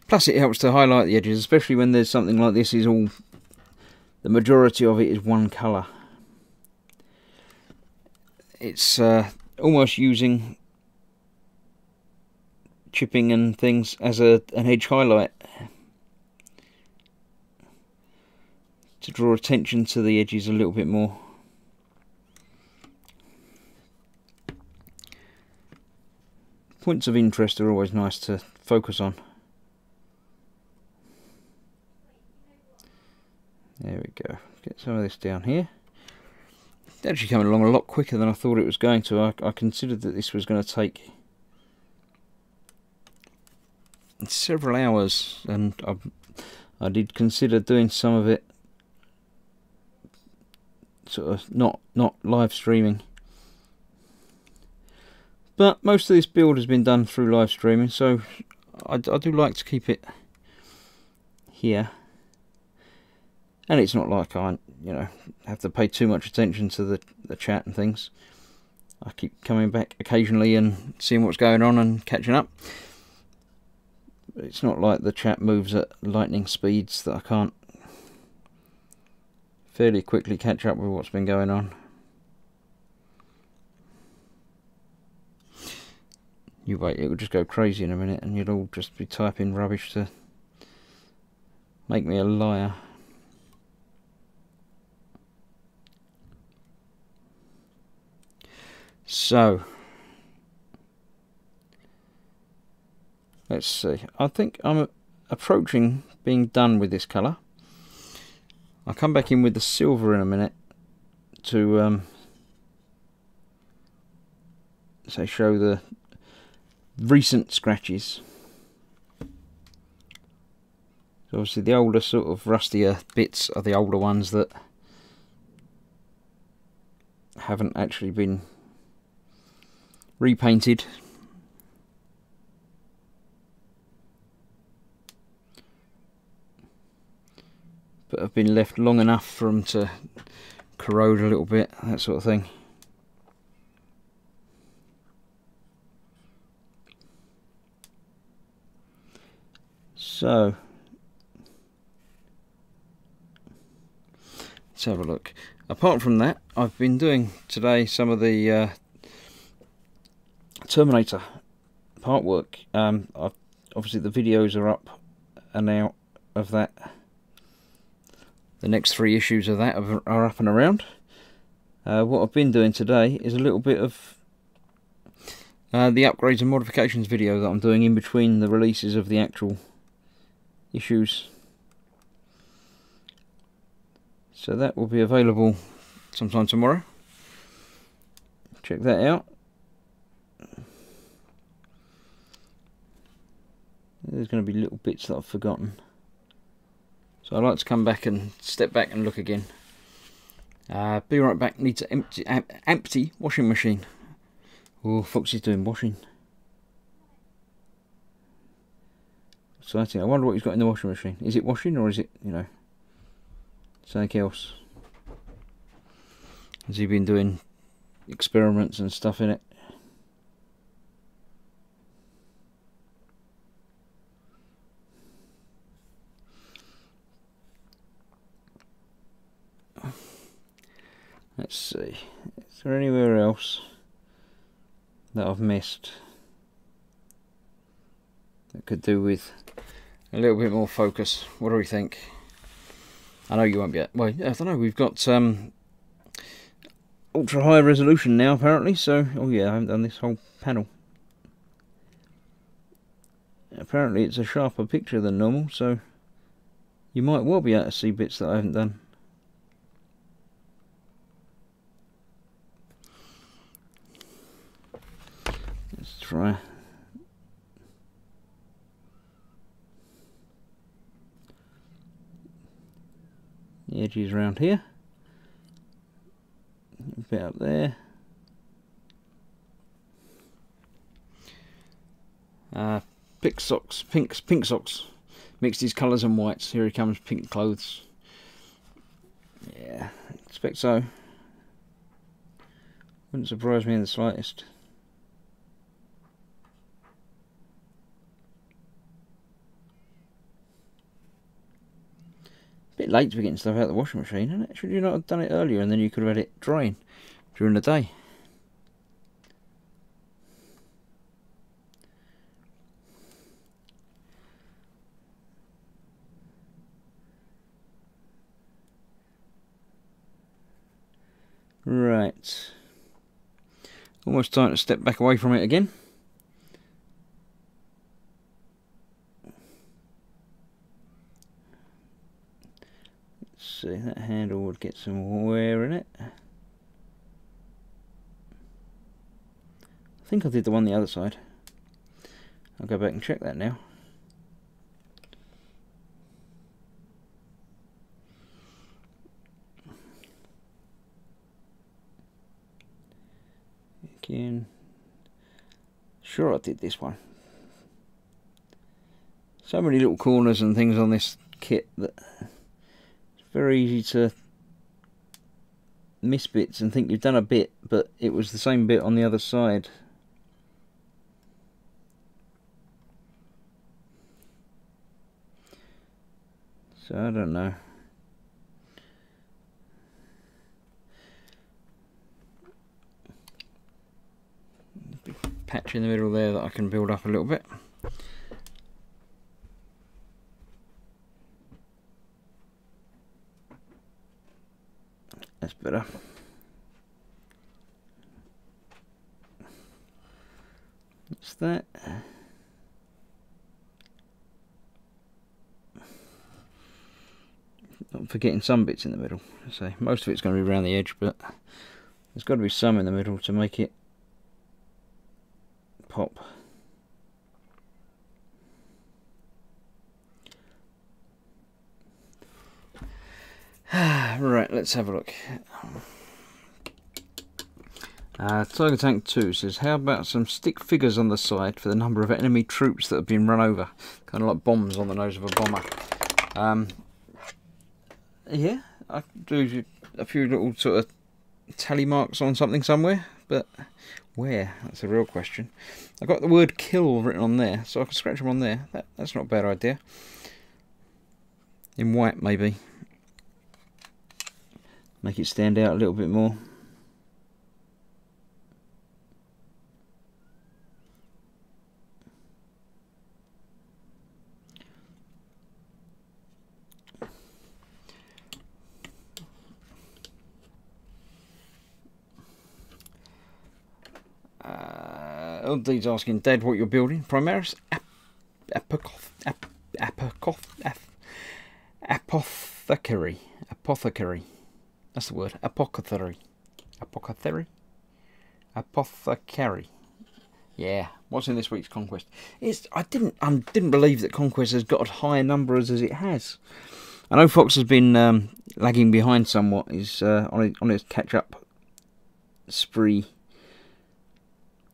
Plus it helps to highlight the edges, especially when there's something like this is all, the majority of it is one colour. It's almost using chipping and things as an edge highlight to draw attention to the edges a little bit more. Points of interest are always nice to focus on. There we go. Get some of this down here. It's actually coming along a lot quicker than I thought it was going to. I considered that this was going to take several hours, and I did consider doing some of it sort of not live streaming. But most of this build has been done through live streaming, so I do like to keep it here. And it's not like I, have to pay too much attention to the chat and things. I keep coming back occasionally and seeing what's going on and catching up. But it's not like the chat moves at lightning speeds that I can't fairly quickly catch up with what's been going on. You wait, it will just go crazy in a minute and you'll all just be typing rubbish to make me a liar. So, let's see. I think I'm approaching being done with this colour. I'll come back in with the silver in a minute to say show the recent scratches. So obviously the older sort of rustier bits are the older ones that haven't actually been repainted. But have been left long enough for them to corrode a little bit, that sort of thing. So let's have a look. Apart from that, I've been doing today some of the Terminator part work. Obviously the videos are up and out of that. The next 3 issues of that are up and around. What I've been doing today is a little bit of the upgrades and modifications video that I'm doing in between the releases of the actual issues. So that will be available sometime tomorrow. Check that out. There's going to be little bits that I've forgotten. So I like to come back and step back and look again. Be right back. Need to empty washing machine. Oh, Foxy's doing washing. Exciting. I wonder what he's got in the washing machine. Is it washing or is it, something else? Has he been doing experiments and stuff in it? Let's see, is there anywhere else that I've missed that could do with a little bit more focus? What do we think? I know you won't be, well, I don't know, we've got ultra high resolution now apparently, so, oh yeah, I haven't done this whole panel. Apparently it's a sharper picture than normal, so you might well be able to see bits that I haven't done. Let's try. The edges around here. A bit up there. Pink socks. Mixed his colours and whites. Here he comes, pink clothes. Yeah, expect so. Wouldn't surprise me in the slightest. Bit late to be getting stuff out of the washing machine, isn't it? Should you not have done it earlier and then you could have had it drying during the day? Right. Almost time to step back away from it again. See, that handle would get some wear in it. I think I did the one the other side. I'll go back and check that now. Again, sure I did this one. So many little corners and things on this kit that very easy to miss bits and think you've done a bit, but it was the same bit on the other side. So I don't know. Big patch in the middle there that I can build up a little bit. That's better. That's that. Not forgetting some bits in the middle. So most of it's going to be around the edge, but there's got to be some in the middle to make it pop. Right, let's have a look. Tiger Tank 2 says, how about some stick figures on the side for the number of enemy troops that have been run over? Kind of like bombs on the nose of a bomber. Yeah, I do a few little sort of tally marks on something somewhere, but where? That's a real question. I've got the word kill written on there, so I can scratch them on there. That's not a bad idea. In white, maybe. Make it stand out a little bit more. LD's asking Dad what you're building. Primaris apothecary. Apothecary. That's the word. Apothecary. Apothecary. Apothecary. Yeah. What's in this week's Conquest? I didn't believe that Conquest has got as high numbers as it has. I know Fox has been lagging behind somewhat. He's on his catch-up spree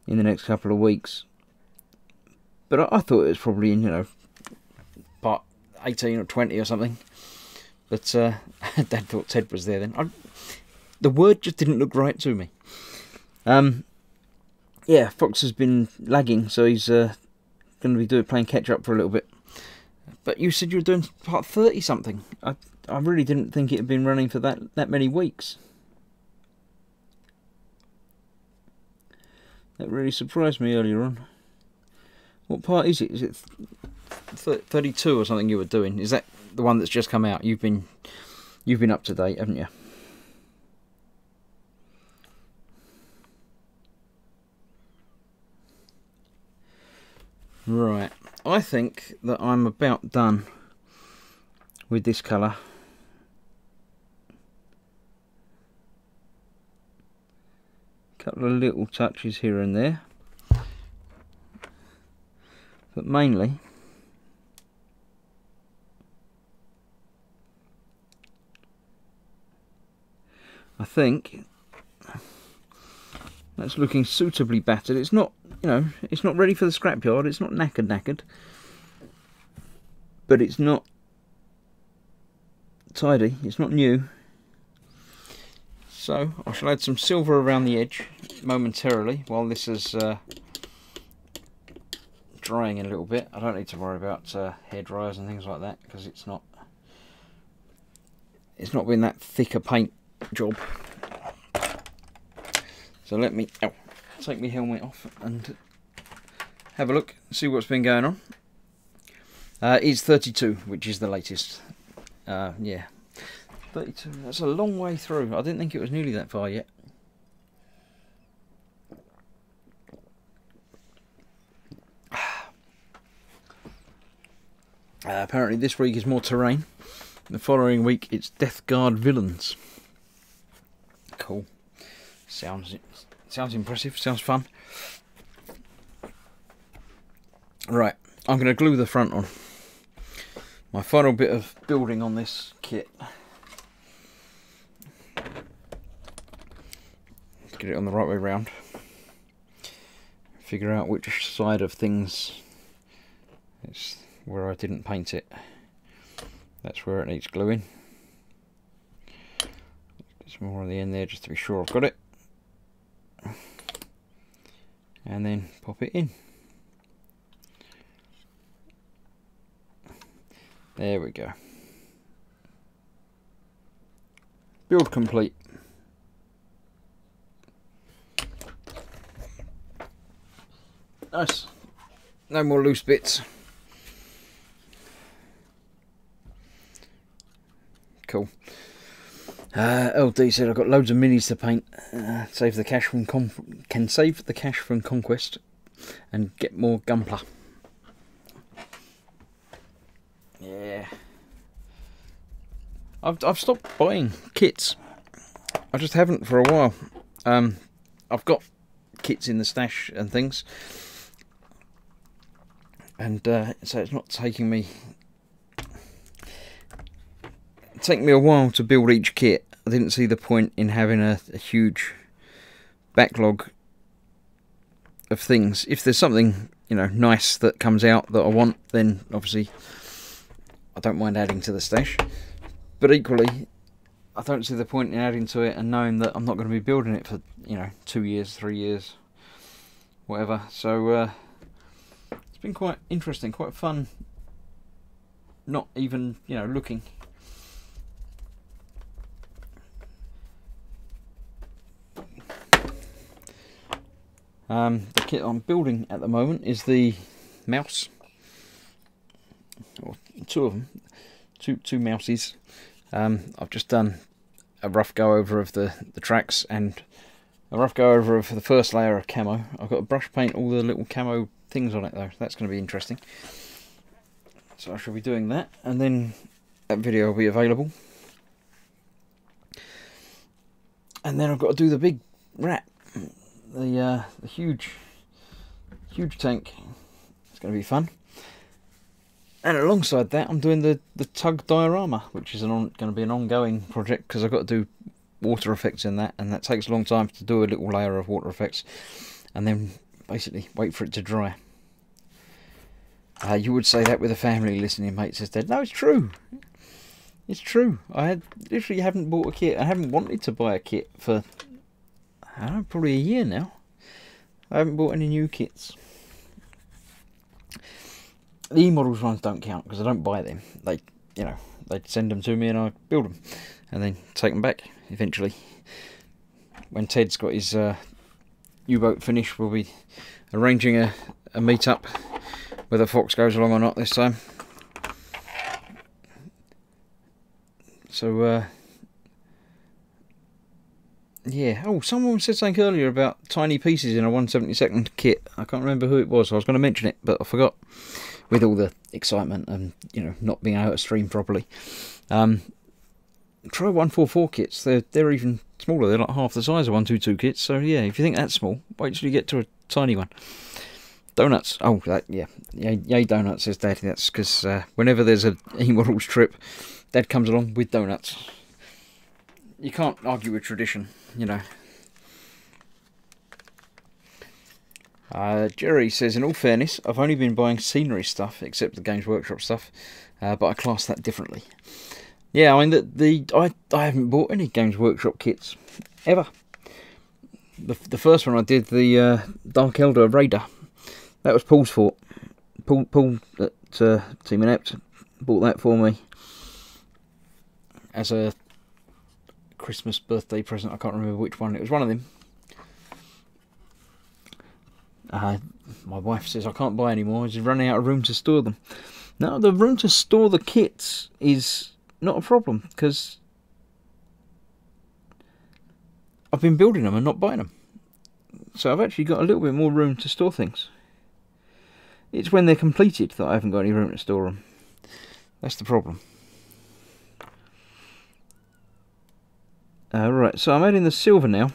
in the next couple of weeks. But I thought it was probably in, part 18 or 20 or something. But Dad thought Ted was there then. The word just didn't look right to me. Yeah, Fox has been lagging, so he's going to be playing catch up for a little bit. But you said you were doing part 30 something. I really didn't think it had been running for that many weeks. That really surprised me earlier on. What part is it? Is it 32 or something you were doing? Is that the one that's just come out? You've been up to date, haven't you? Right. I think that I'm about done with this colour. Couple of little touches here and there, but mainly I think that's looking suitably battered. It's not, it's not ready for the scrapyard. It's not knackered, but it's not tidy. It's not new. So I shall add some silver around the edge momentarily while this is drying in a little bit. I don't need to worry about hair dryers and things like that because it's not been that thick a paint job. So let me take my helmet off and have a look, see what's been going on. It's 32, which is the latest. Yeah, 32. That's a long way through. I didn't think it was nearly that far yet. Apparently this week is more terrain. The following week it's Death Guard villains. Cool. Sounds impressive. Sounds fun. Right, I'm going to glue the front on. My final bit of building on this kit. Get it on the right way round. Figure out which side of things it's where I didn't paint it. That's where it needs gluing. Get some more on the end there just to be sure I've got it. And then pop it in. There we go. Build complete. Nice. No more loose bits. Cool. LD said I've got loads of minis to paint. Save the cash from can save the cash from conquest and get more gunpla. Yeah. I've stopped buying kits. I just haven't for a while. I've got kits in the stash and things, and so it's not taking me a while to build each kit. I didn't see the point in having a huge backlog of things. If there's something, you know, nice that comes out that I want, then obviously I don't mind adding to the stash. But equally, I don't see the point in adding to it and knowing that I'm not going to be building it for, you know, 2 years, 3 years, whatever. So it's been quite interesting, quite fun. Not even, you know, looking. The kit I'm building at the moment is the mouse, or two of them, two mouses. I've just done a rough go over of the tracks and a rough go over of the first layer of camo. I've got to brush paint all the little camo things on it though. That's going to be interesting. So I shall be doing that, and then that video will be available. And then I've got to do the big rat. The huge tank. It's going to be fun. And alongside that, I'm doing the tug diorama, which is going to be an ongoing project because I've got to do water effects in that, and that takes a long time to do a little layer of water effects, and then basically wait for it to dry. You would say that with a family listening, mate, says Dad. No, it's true. It's true. I literally haven't bought a kit. I haven't wanted to buy a kit for, I don't know, probably a year now. I haven't bought any new kits. The E-models ones don't count because I don't buy them. They send them to me and I build them, and then take them back eventually. When Ted's got his U-boat finished, we'll be arranging a meet-up, whether Fox goes along or not this time. So yeah. Oh, someone said something earlier about tiny pieces in a 1/72 kit. I can't remember who it was. I was going to mention it, but I forgot. With all the excitement and, you know, not being able to stream properly. Try 144 kits. They're even smaller. They're like half the size of 122 kits. So yeah, if you think that's small, wait till you get to a tiny one. Donuts. Oh, yeah. Yay donuts, says Dad. That's because whenever there's an E-models trip, Dad comes along with donuts. You can't argue with tradition, you know. Jerry says, in all fairness, I've only been buying scenery stuff, except the Games Workshop stuff, but I class that differently. Yeah, I mean, I haven't bought any Games Workshop kits ever. The first one I did, the Dark Elder Raider, that was Paul's fault. Paul at Team Inept bought that for me as a Christmas birthday present. I can't remember which one. It was one of them. My wife says I can't buy any more. She's running out of room to store them. No, the room to store the kits is not a problem, because I've been building them and not buying them. So I've actually got a little bit more room to store things. It's when they're completed that I haven't got any room to store them. That's the problem. Right, so I'm adding the silver now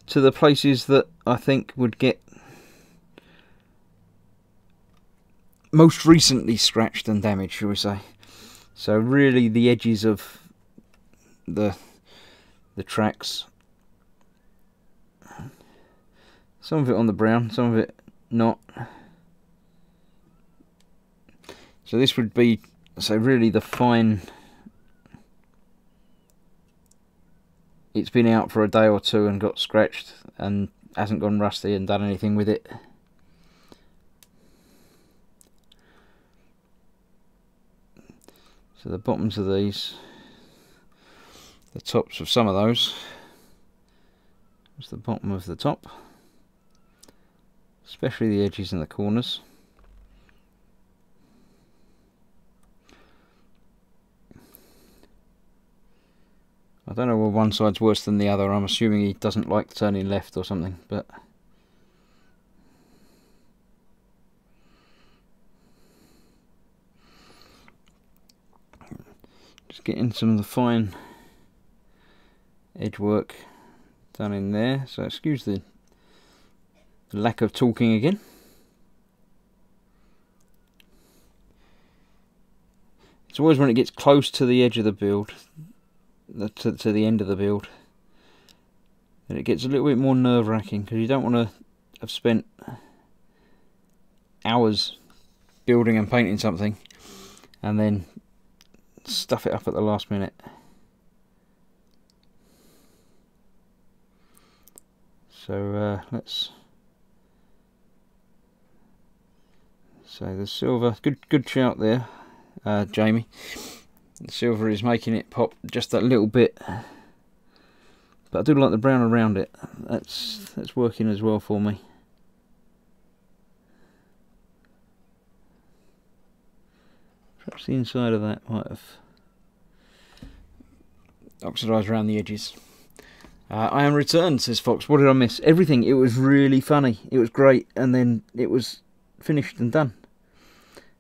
to the places that I think would get most recently scratched and damaged, shall we say. So really the edges of the tracks. Some of it on the brown, some of it not. So this would be, so really the fine. It's been out for a day or two and got scratched and hasn't gone rusty and done anything with it. So the bottoms of these, the tops of some of those. That's the bottom of the top, especially the edges and the corners. I don't know whether one side's worse than the other. I'm assuming he doesn't like turning left or something, but just getting some of the fine edge work done in there. So excuse the lack of talking again. It's always when it gets close to the edge of the build, to the end of the build, that it gets a little bit more nerve-wracking, because you don't want to have spent hours building and painting something and then stuff it up at the last minute. So let's say the silver, good shout there, Jamie. The silver is making it pop just that little bit, but I do like the brown around it. That's working as well for me. Perhaps the inside of that might have oxidised around the edges. I am returned, says Fox. What did I miss? Everything. It was really funny. It was great, and then it was finished and done,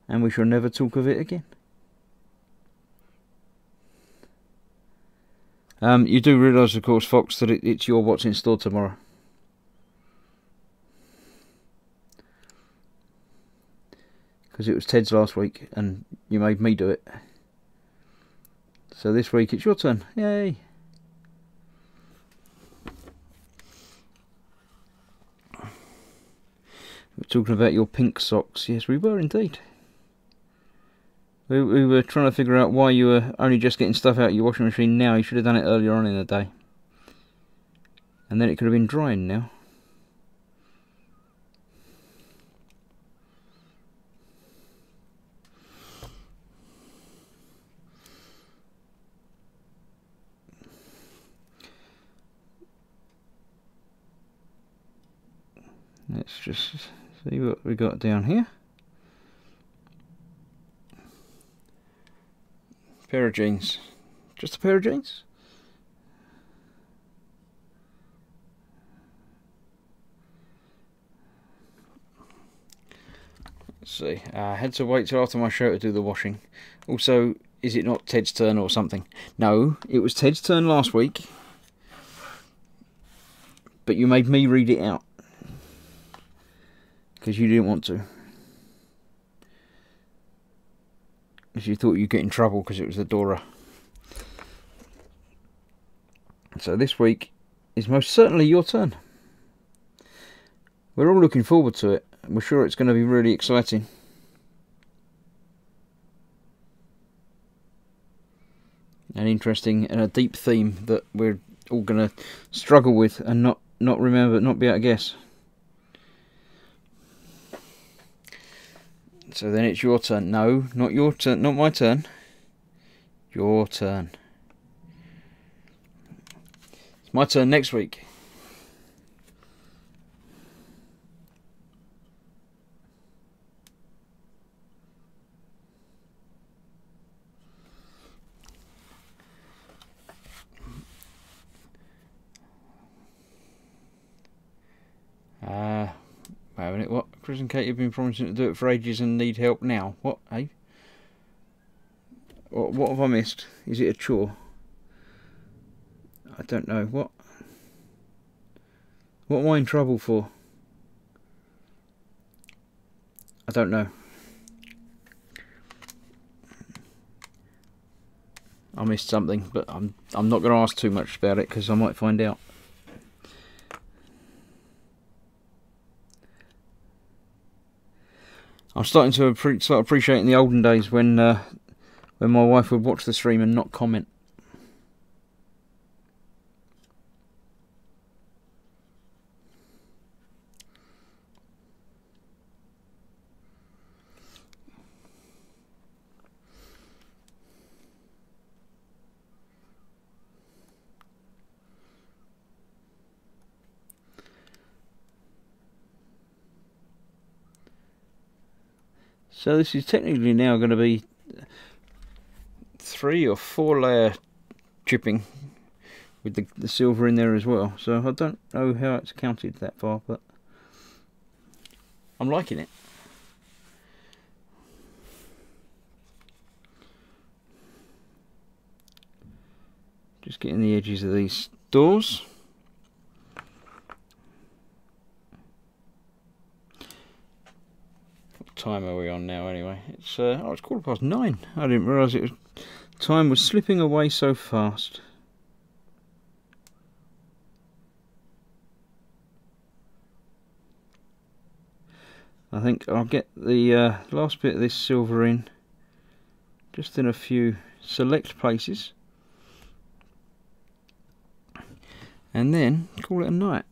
and we shall never talk of it again. You do realise, of course, Fox, that it's your what's in store tomorrow. Because it was Ted's last week, and you made me do it. So this week it's your turn. Yay! We're talking about your pink socks. Yes, we were indeed. We were trying to figure out why you were only just getting stuff out of your washing machine now. You should have done it earlier on in the day. And then it could have been drying now. Let's just see what we got down here. Pair of jeans. Just a pair of jeans? Let's see. I had to wait till after my show to do the washing. Also, is it not Ted's turn or something? No, it was Ted's turn last week. But you made me read it out. Because you didn't want to. Because you thought you'd get in trouble because it was the Dora. So this week is most certainly your turn. We're all looking forward to it. We're sure it's going to be really exciting. and interesting, and a deep theme that we're all going to struggle with and not remember, not be able to guess. So then it's your turn. No, not your turn, not my turn. Your turn. It's my turn next week. Wait a minute, what? Chris and Kate have been promising to do it for ages and need help now. What, eh? What have I missed? Is it a chore? I don't know. What am I in trouble for? I don't know. I missed something, but I'm not going to ask too much about it because I might find out. I'm starting to start appreciating the olden days when my wife would watch the stream and not comment. So this is technically now going to be 3 or 4 layer chipping with the silver in there as well. So I don't know how it's counted that far, but I'm liking it. Just getting the edges of these doors. What time are we on now anyway? It's it's 9:15. I didn't realise time was slipping away so fast. I think I'll get the last bit of this silver in just in a few select places and then call it a night.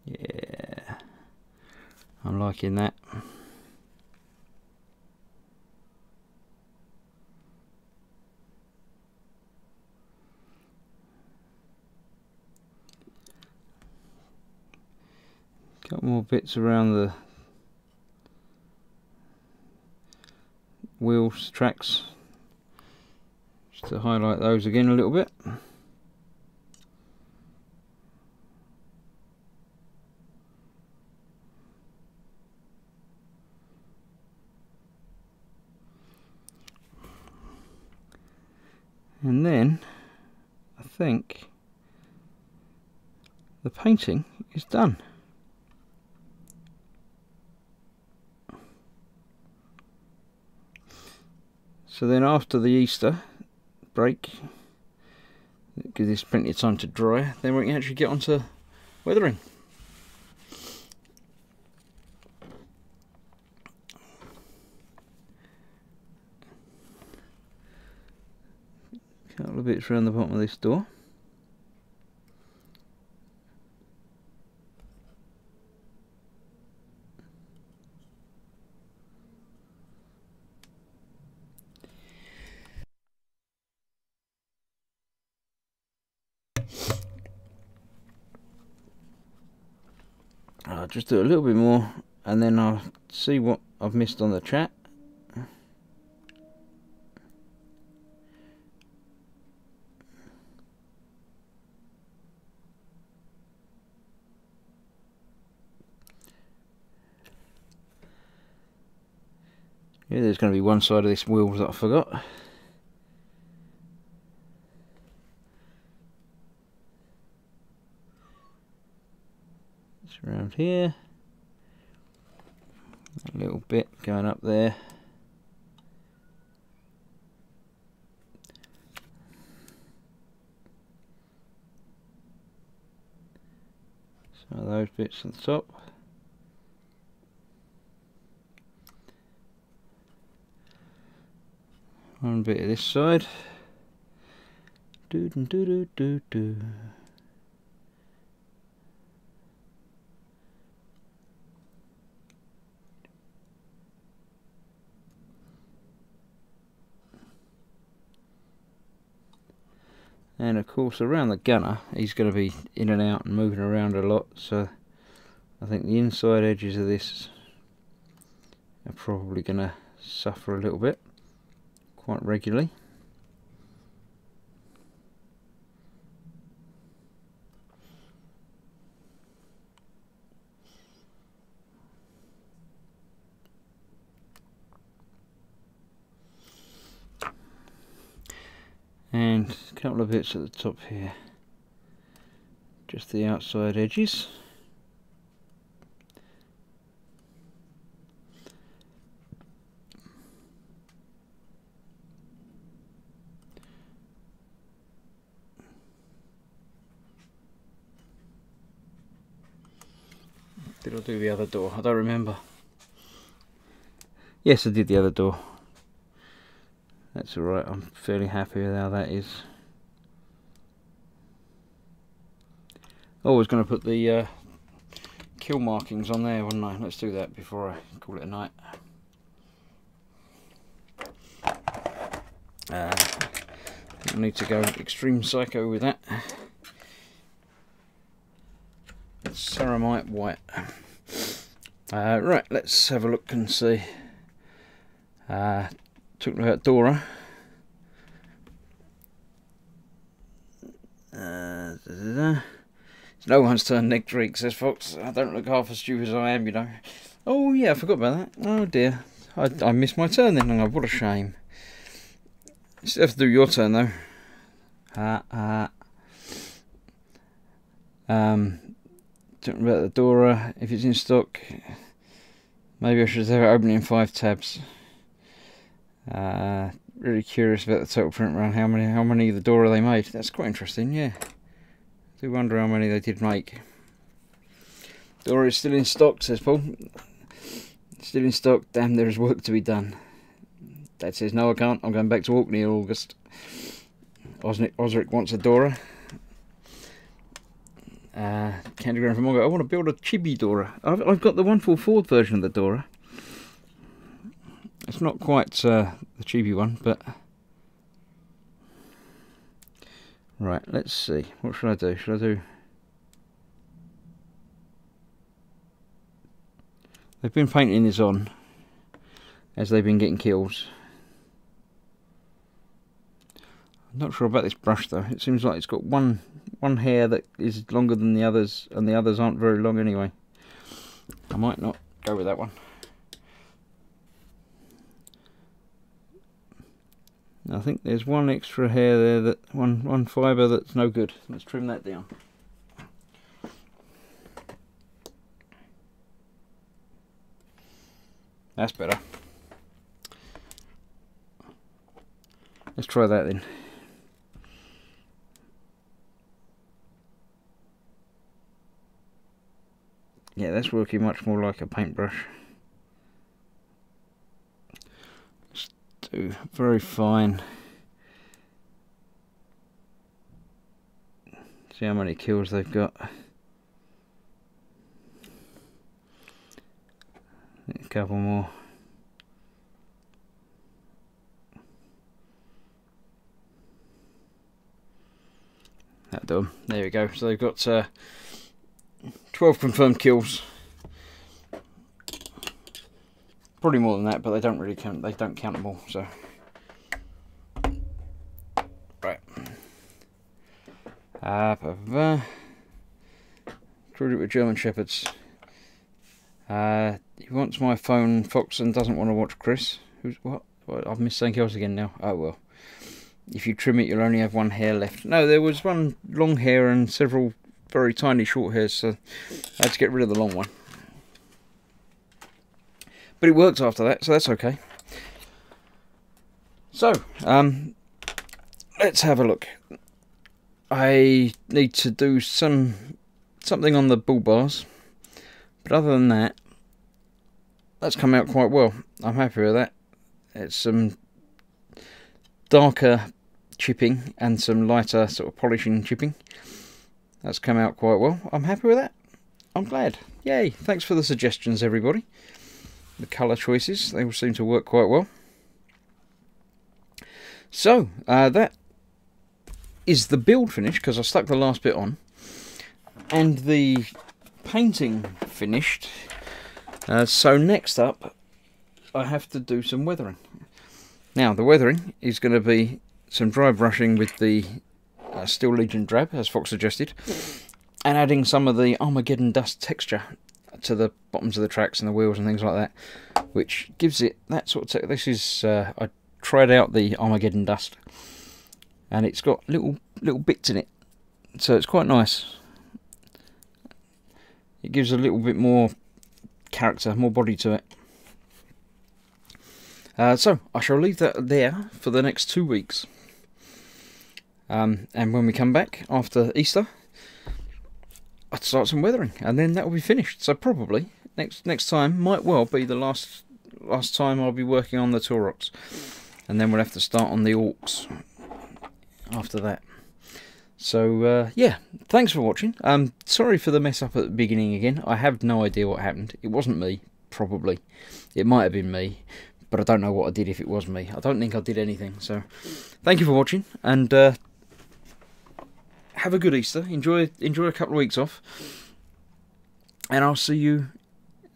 Yeah, I'm liking that. Got more bits around the wheels, tracks, just to highlight those again a little bit. And then I think the painting is done. So then after the Easter break, give this plenty of time to dry, then we can actually get onto weathering. A couple of bits around the bottom of this door. I'll just do a little bit more and then I'll see what I've missed on the chat. Yeah, there's going to be one side of this wheel that I forgot. It's around here. A little bit going up there. Some of those bits at the top. One bit of this side. Do do do do do do. And of course around the gunner he's going to be in and out and moving around a lot, so I think the inside edges of this are probably going to suffer a little bit quite regularly. And a couple of bits at the top here, just the outside edges. Did I do the other door? I don't remember. Yes, I did the other door. That's alright, I'm fairly happy with how that is. I was going to put the kill markings on there, wasn't I? Let's do that before I call it a night. I need to go extreme psycho with that. It's ceramite white. Right, let's have a look and see. Talking about Dora. It's no one's turn next week, says Fox. I don't look half as stupid as I am, you know. Oh yeah, I forgot about that. Oh dear. I missed my turn then. Oh, what a shame. You still have to do your turn though. Talking about the Dora, if it's in stock, maybe I should have it open in 5 tabs. Really curious about the total print run. How many of the Dora they made? That's quite interesting. Yeah, I do wonder how many they did make. Dora is still in stock, says Paul. Still in stock. Damn, there is work to be done. Dad says no, I can't. I'm going back to Orkney in August. Osric wants a Dora. Candygram from Mongo. I want to build a chibi Dora. I've got the 144 version of the Dora. It's not quite the chibi one, but right. Let's see. What should I do? Should I do? They've been painting this on as they've been getting kills. I'm not sure about this brush though. It seems like it's got one hair that is longer than the others, and the others aren't very long anyway. I might not go with that one. I think there's one extra hair there, that one fibre that's no good. Let's trim that down. That's better. Let's try that then. Yeah, that's working much more like a paintbrush. Let's do very fine. See how many kills they've got. A couple more. That done. There we go. So they've got 12 confirmed kills. Probably more than that, but they don't really count. They don't count them all. So right. Treated it with German Shepherds. He wants my phone, Fox, and doesn't want to watch Chris. Who's what? I've missed something else again now. Oh well. If you trim it, you'll only have one hair left. No, there was one long hair and several very tiny short hairs, so I had to get rid of the long one. But it worked after that, so that's okay. So, let's have a look. I need to do some something on the bull bars, but other than that, that's come out quite well. I'm happy with that. It's some darker chipping and some lighter sort of polishing chipping. That's come out quite well. I'm happy with that. I'm glad. Yay. Thanks for the suggestions, everybody. The colour choices, they all seem to work quite well. So, that is the build finished, because I stuck the last bit on. And the painting finished. So next up, I have to do some weathering. Now, the weathering is going to be some dry brushing with the Steel Legion drab, as Fox suggested, and adding some of the Armageddon dust texture to the bottoms of the tracks and the wheels and things like that, which gives it that sort of this is I tried out the Armageddon dust, and it's got little bits in it, so it's quite nice. It gives a little bit more character, more body to it. So I shall leave that there for the next 2 weeks, and when we come back after Easter, I'll start some weathering, and then that will be finished. So probably next time might well be the last time I'll be working on the Taurox, and then we'll have to start on the Orcs after that. So yeah, thanks for watching. Sorry for the mess up at the beginning again. I have no idea what happened. It wasn't me, probably. It might have been me, but I don't know what I did if it was me. I don't think I did anything. So thank you for watching, and have a good Easter. Enjoy a couple of weeks off, and I'll see you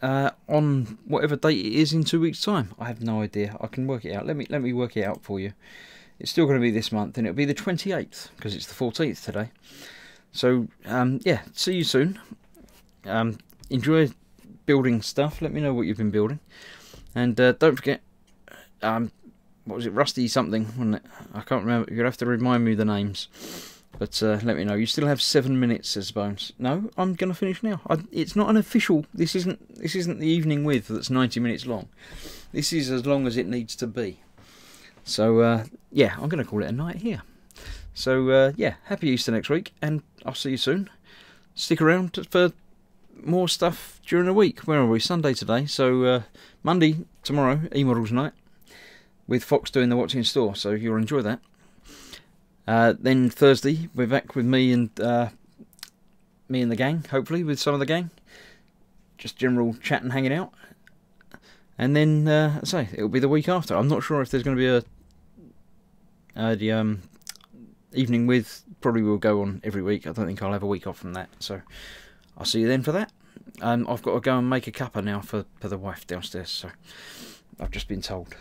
on whatever date it is in 2 weeks' time. I have no idea. I can work it out. Let me work it out for you. It's still going to be this month, and it'll be the 28th, because it's the 14th today. So yeah, see you soon. Enjoy building stuff. Let me know what you've been building, and don't forget, what was it, Rusty something, wasn't it? I can't remember. You'll have to remind me the names. But let me know. You still have 7 minutes, says Bones. No, I'm going to finish now. It's not an official. This isn't the evening with that's 90 minutes long. This is as long as it needs to be. So yeah, I'm going to call it a night here. So yeah, happy Easter next week, and I'll see you soon. Stick around for more stuff during the week. Where are we? Sunday today. So Monday tomorrow, E-Models night, with Fox doing the What's in Store. So you'll enjoy that. Then Thursday we're back with me and the gang, hopefully with some of the gang, just general chat and hanging out. And then I say it'll be the week after. I'm not sure if there's going to be a evening with. Probably will go on every week. I don't think I'll have a week off from that. So I'll see you then for that. I've got to go and make a cuppa now for the wife downstairs. So I've just been told.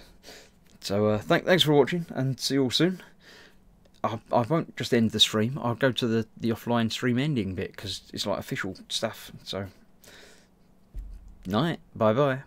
So thanks for watching, and see you all soon. I won't just end the stream. I'll go to the offline stream ending bit, because it's like official stuff. So, night. Bye bye.